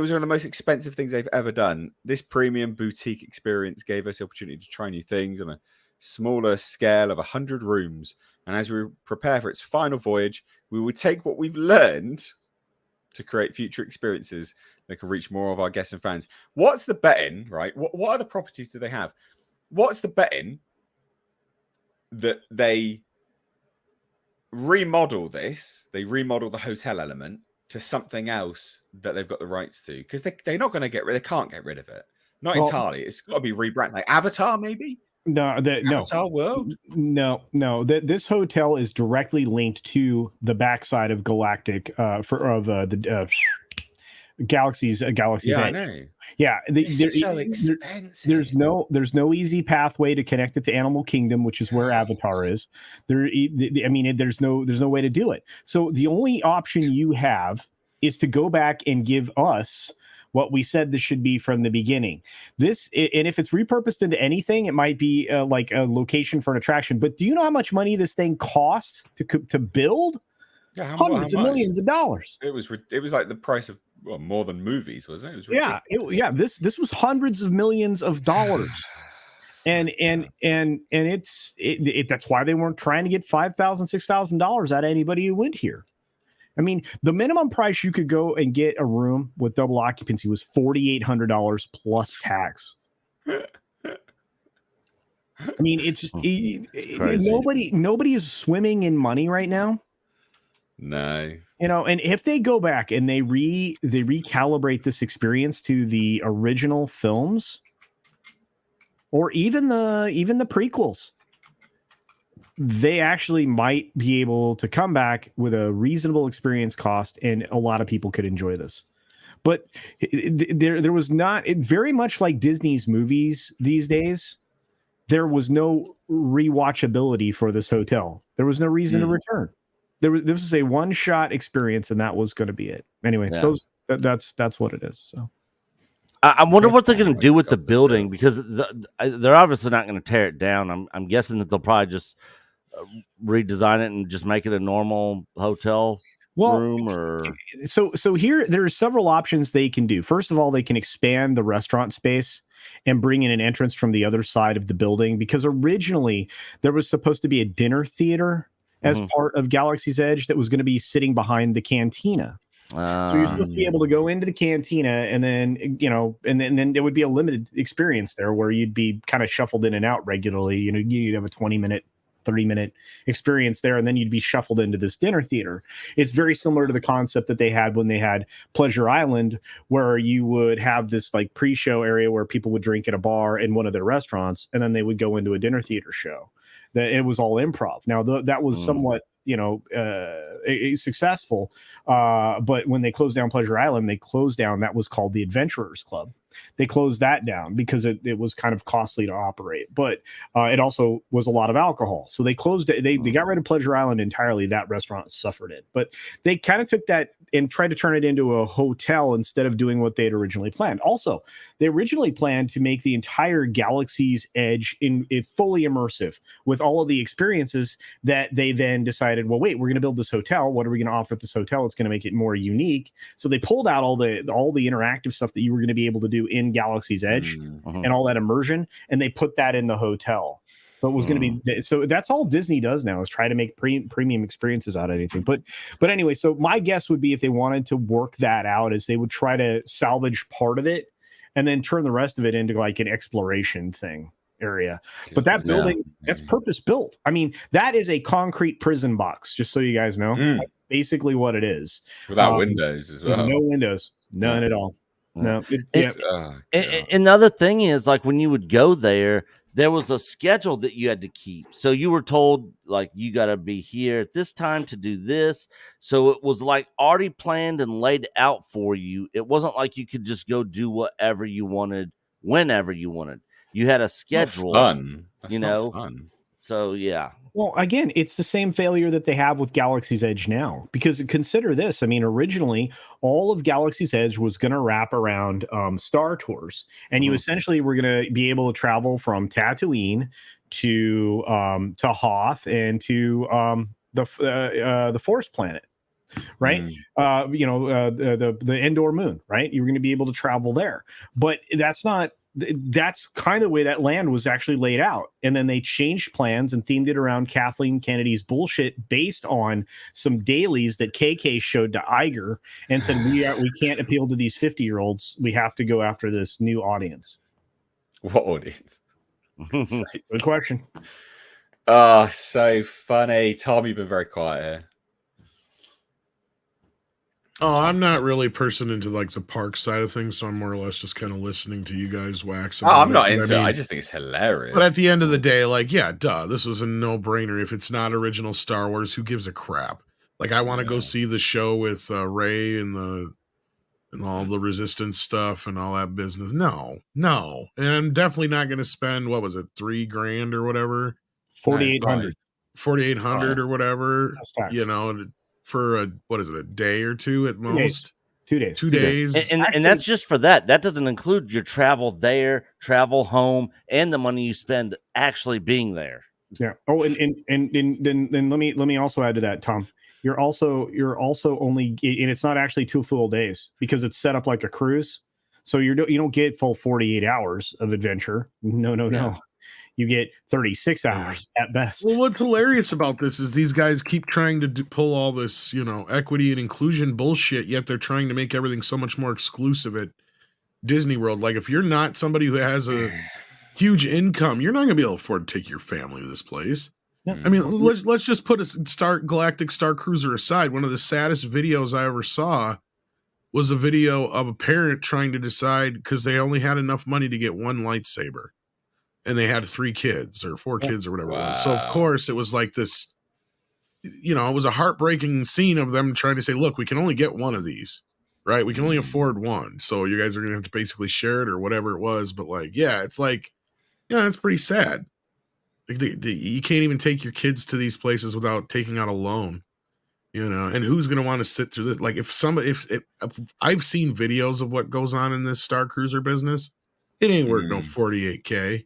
was one of the most expensive things they've ever done. This premium boutique experience gave us the opportunity to try new things on a smaller scale of 100 rooms. And as we prepare for its final voyage, we will take what we've learned to create future experiences that can reach more of our guests and fans. What's the betting, right? What other properties do they have? What's the betting that they remodel this? They remodel the hotel element to something else that they've got the rights to, because they're not going to they can't get rid of it. Not entirely. It's got to be rebranded, like Avatar, maybe. Avatar World. No. This hotel is directly linked to the backside of Galactic Galaxy's Yeah, Edge. I know. Yeah, It's so expensive. There's no easy pathway to connect it to Animal Kingdom, which is where Avatar is. There's no way to do it. So the only option you have is to go back and give us what we said this should be from the beginning. And if it's repurposed into anything, it might be like a location for an attraction. But do you know how much money this thing costs to build? Yeah, hundreds of millions of dollars. It was like the price of more than movies, wasn't it? It was This was hundreds of millions of dollars. And that's why they weren't trying to get $5,000, $6,000 out of anybody who went here. I mean, the minimum price you could go and get a room with double occupancy was $4,800 plus tax. I mean, it's just nobody is swimming in money right now. No. And if they go back and they recalibrate this experience to the original films, or even the prequels, they actually might be able to come back with a reasonable experience cost, and a lot of people could enjoy this. But there was not, very much like Disney's movies these days, there was no rewatchability for this hotel. There was no reason to return. This was a one-shot experience, and that was going to be it. Anyway, that's what it is. So I wonder what they're going to do with the building, because they're obviously not going to tear it down. I'm guessing that they'll probably just redesign it and just make it a normal hotel room. Or so here there's several options they can do. First of all, they can expand the restaurant space and bring in an entrance from the other side of the building, because originally there was supposed to be a dinner theater as part of Galaxy's Edge that was going to be sitting behind the cantina. So you're supposed to be able to go into the cantina, and then and then there would be a limited experience there where you'd be kind of shuffled in and out regularly. You'd have a 20-minute, 30-minute experience there, and then you'd be shuffled into this dinner theater. It's very similar to the concept that they had when they had Pleasure Island, where you would have this like pre-show area where people would drink at a bar in one of their restaurants, and then they would go into a dinner theater show. That it was all improv. Now that was somewhat successful, but when they closed down Pleasure Island, that was called the Adventurers Club. They closed that down because it was kind of costly to operate, but it also was a lot of alcohol. So they closed it. They got rid of Pleasure Island entirely. That restaurant suffered it, but they kind of took that and tried to turn it into a hotel instead of doing what they had originally planned. Also, they originally planned to make the entire Galaxy's Edge fully immersive with all of the experiences that they then decided, well, wait, we're going to build this hotel. What are we going to offer at this hotel? It's going to make it more unique. So they pulled out all the interactive stuff that you were going to be able to do in Galaxy's Edge and all that immersion, and they put that in the hotel. So it was going to be, so that's all Disney does now, is try to make premium experiences out of anything. But anyway, so my guess would be if they wanted to work that out, is they would try to salvage part of it and then turn the rest of it into like an exploration thing area. But that building, that's purpose built. I mean, that is a concrete prison box, just so you guys know. That's basically what it is. Without windows as well. There's no windows, none at all. No, And the other thing is, like, when you would go there, there was a schedule that you had to keep. So you were told, like, you got to be here at this time to do this. So it was like already planned and laid out for you. It wasn't like you could just go do whatever you wanted whenever you wanted. You had a schedule. Fun. That's you not know. fun. So yeah. Well, again, it's the same failure that they have with Galaxy's Edge now. Because consider this: I mean, originally, all of Galaxy's Edge was going to wrap around Star Tours, and you essentially were going to be able to travel from Tatooine to Hoth and to the Forest Planet, right? The Endor Moon, right? You were going to be able to travel there, but that's kind of the way that land was actually laid out. And then they changed plans and themed it around Kathleen Kennedy's bullshit based on some dailies that KK showed to Iger and said, we can't appeal to these 50-year-olds. We have to go after this new audience. What audience? Good question. Oh, so funny. Tom, you've been very quiet here. Oh, I'm not really a person into like the park side of things, so I'm more or less just kind of listening to you guys wax. I'm not into it. I just think it's hilarious. But at the end of the day, like, yeah, duh, this was a no-brainer. If it's not original Star Wars, who gives a crap? Like, I want to go see the show with Rey and all the Resistance stuff and all that business. No, and I'm definitely not going to spend $3,000 or whatever, $4,800 or whatever, for a day or two at most. 2 days. 2 days. And that's just for that. That doesn't include your travel there, travel home, and the money you spend actually being there. Yeah. Oh, and then let me also add to that, Tom. You're also only, and it's not actually 2 full days because it's set up like a cruise. So you don't get full 48 hours of adventure. No. You get 36 hours at best. Well, what's hilarious about this is these guys keep trying to pull all this, equity and inclusion bullshit, yet they're trying to make everything so much more exclusive at Disney World. Like, if you're not somebody who has a huge income, you're not going to be able to afford to take your family to this place. Yeah. I mean, let's just put a Galactic Star Cruiser aside. One of the saddest videos I ever saw was a video of a parent trying to decide because they only had enough money to get one lightsaber. And they had 3 kids or 4 kids or whatever it was. So, of course, it was like this, it was a heartbreaking scene of them trying to say, look, we can only get one of these, right? We can only afford one. So you guys are going to have to basically share it or whatever it was. But, like, yeah, it's like, it's pretty sad. Like, you can't even take your kids to these places without taking out a loan, and who's going to want to sit through this? Like, if I've seen videos of what goes on in this Star Cruiser business, it ain't worth no $48K.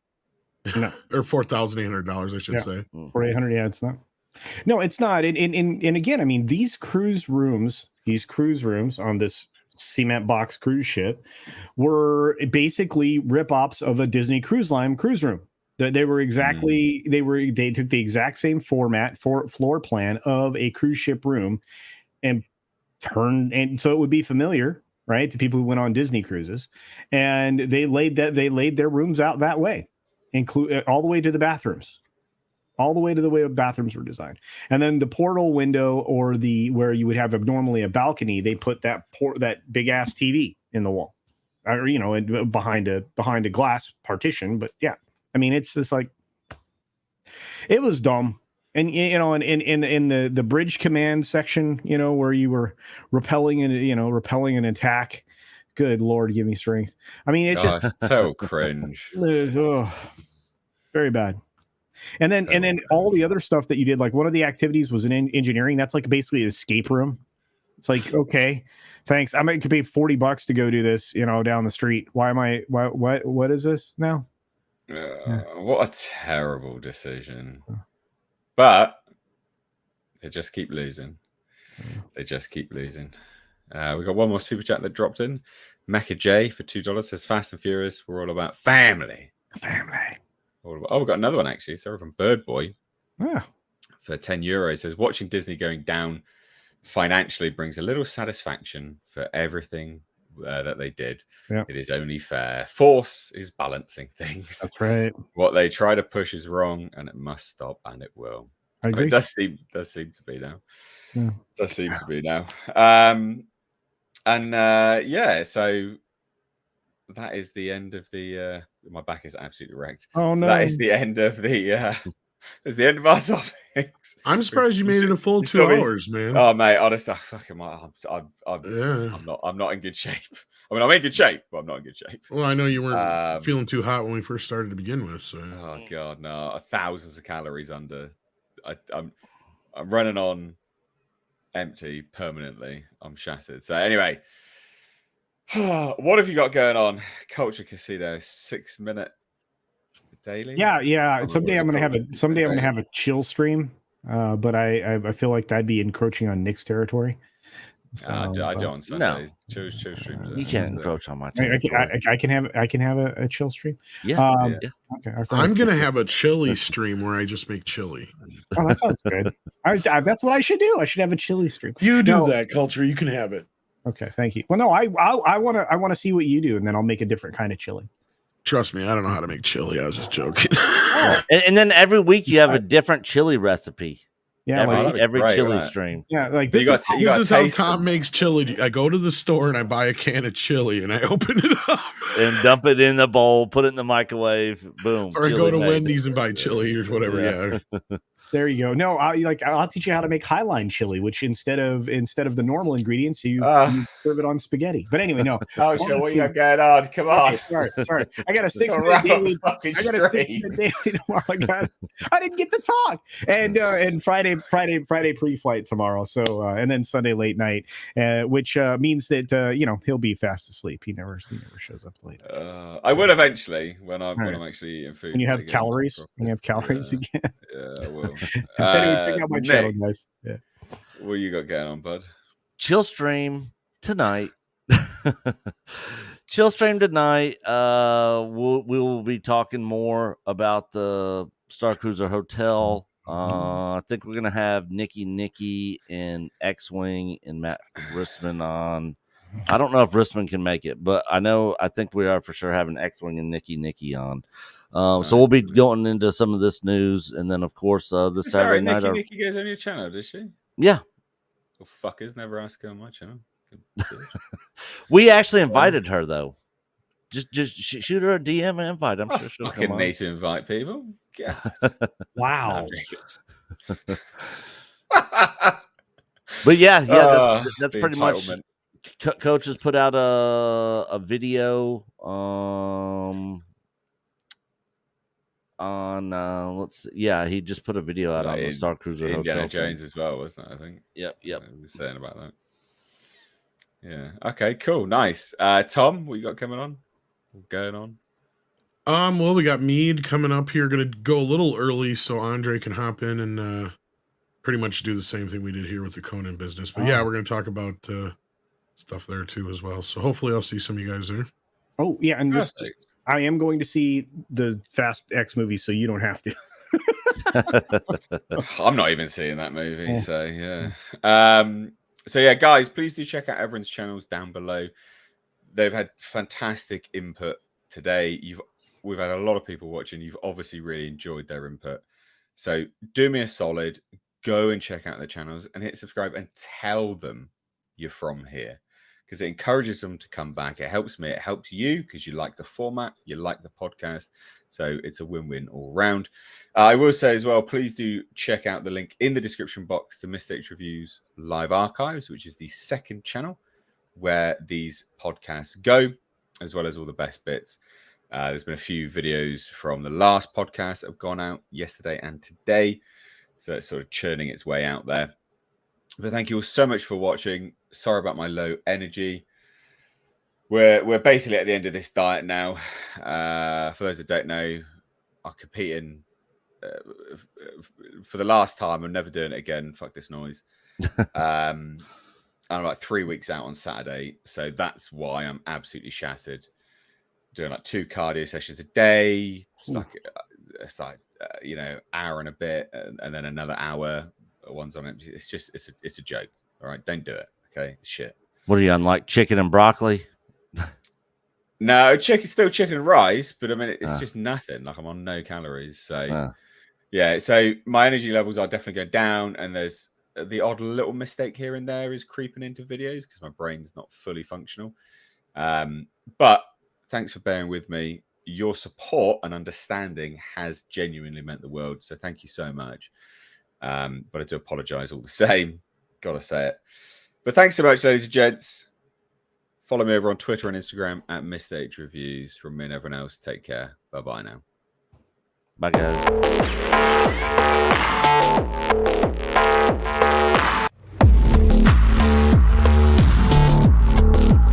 No. Or $4,800, I should say. 4,800, yeah, it's not. No, it's not. And again, I mean, these cruise rooms on this cement box cruise ship were basically rip-offs of a Disney Cruise Line cruise room. They were exactly they took the exact same format floor plan of a cruise ship room and so it would be familiar, right, to people who went on Disney cruises, and they laid their rooms out that way. Include all the way to the bathrooms, all the way to the way bathrooms were designed, and then the portal window or where you would have normally a balcony, they put that big ass TV in the wall, or behind a glass partition. But yeah, I mean, it's just like it was dumb, and in the bridge command section, where you were repelling an attack. Good Lord, give me strength. I mean, it's just so cringe. Very bad. And then all the other stuff that you did, like one of the activities was in engineering. That's like basically an escape room. It's like, okay, thanks. I might pay $40 to go do this, down the street. What is this now? What a terrible decision. But they just keep losing. We got one more super chat that dropped in. Mecha J for $2 says Fast and Furious. We're all about family. We've got another one actually. Sorry, from Bird Boy. Yeah. For €10 says watching Disney going down financially brings a little satisfaction for everything that they did. Yeah. It is only fair. Force is balancing things. That's right. What they try to push is wrong, and it must stop, and it will. I agree. It does seem to be now. Yeah. So that is the end of the. My back is absolutely wrecked. Oh So no! that is the end of the. That's the end of our topics. I'm surprised you made it a full 2 hours, man. Oh mate, honestly, I'm Yeah. I'm not in good shape. I mean, I'm in good shape, but I'm not in good shape. Well, I know you weren't feeling too hot when we first started to begin with. So. Oh god, no, thousands of calories under. I'm running on empty permanently. I'm shattered. So anyway, what have you got going on? Culture Casino, 6 minute daily. Yeah. Someday I'm gonna have a chill stream. But I feel like that'd be encroaching on Nick's territory. So, I do on Sundays. Chill streams. You can't encroach on my I territory. can have a chill stream. Yeah. Okay. I'm gonna have a chili stream where I just make chili. Oh, that sounds good. That's what I should do. I should have a chili stream. You do that, Culture. You can have it. Okay, thank you. Well, no, I want to see what you do, and then I'll make a different kind of chili. Trust me, I don't know how to make chili. I was just joking. And then every week you have a different chili recipe. Yeah, every chili stream. Yeah, like this is how Tom makes chili. I go to the store and I buy a can of chili and I open it up and dump it in the bowl, put it in the microwave, boom. Or I go to Wendy's and buy chili or whatever. Yeah. There you go. No, I'll teach you how to make highline chili, which instead of the normal ingredients, you serve it on spaghetti. But anyway, no. Oh shit, what you got going on? Come on. Okay, sorry. I got a 6-minute daily. I got a 6-minute daily tomorrow. I didn't get to talk. And Friday pre-flight tomorrow. So and then Sunday late night, which means that he'll be fast asleep. He never shows up late. I will eventually when I'm actually eating food. When you have calories. When you have calories again. Yeah, I will. Anyway, check out my channel, guys. Yeah. What you got going on, bud? Chill stream tonight. Chill stream tonight. We will be talking more about the Star Cruiser Hotel. I think we're gonna have Nikki and X-Wing and Matt Rissman on. I don't know if Rissman can make it, but I think we are for sure having X-Wing and Nikki on. So we'll be going into some of this news, and then of course this Saturday night. Nikki goes on your channel, does she? Yeah. Well, fuckers never ask her on my channel. We actually invited her though. Just shoot her a DM and invite. I'm sure she'll come on. Need to invite people. Yeah. Wow. But yeah, that's pretty much. Coach has put out a video on let's see. Yeah, he just put a video out on the Star Cruiser Indiana Hotel Jones as well, wasn't it? I think. Yep. I was saying about that. Yeah. Okay. Cool. Nice. Tom, what you got coming on? Going on? Well, we got Mead coming up here. Going to go a little early so Andre can hop in and pretty much do the same thing we did here with the Conan business. But yeah, we're going to talk about stuff there too as well. So hopefully I'll see some of you guys there. Oh yeah, and I am going to see the Fast X movie, so you don't have to. I'm not even seeing that movie, so yeah. So yeah, guys, please do check out everyone's channels down below. They've had fantastic input today. We've had a lot of people watching. You've obviously really enjoyed their input. So do me a solid, go and check out their channels and hit subscribe and tell them you're from here, because it encourages them to come back. It helps me. It helps you because you like the format, you like the podcast. So it's a win-win all round. I will say as well, please do check out the link in the description box to Mistakes Reviews Live Archives, which is the second channel where these podcasts go, as well as all the best bits. There's been a few videos from the last podcast that have gone out yesterday and today. So it's sort of churning its way out there. But thank you all so much for watching. Sorry about my low energy. We're basically at the end of this diet now. For those that don't know, I'm competing for the last time. I'm never doing it again. Fuck this noise. I'm like 3 weeks out on Saturday. So that's why I'm absolutely shattered. Doing like 2 cardio sessions a day. It's like hour and a bit, and then another hour. One's on it. It's a joke. All right, don't do it. Okay, shit. What are you on, like chicken and broccoli? No, still chicken and rice, but I mean it's just nothing. Like I'm on no calories. So yeah, so my energy levels are definitely going down, and there's the odd little mistake here and there is creeping into videos because my brain's not fully functional. But Thanks for bearing with me. Your support and understanding has genuinely meant the world. So thank you so much. But I do apologize all the same. Gotta say it. But thanks so much, ladies and gents. Follow me over on Twitter and Instagram at Mr. H Reviews. From me and everyone else, take care. Bye-bye now. Bye, guys.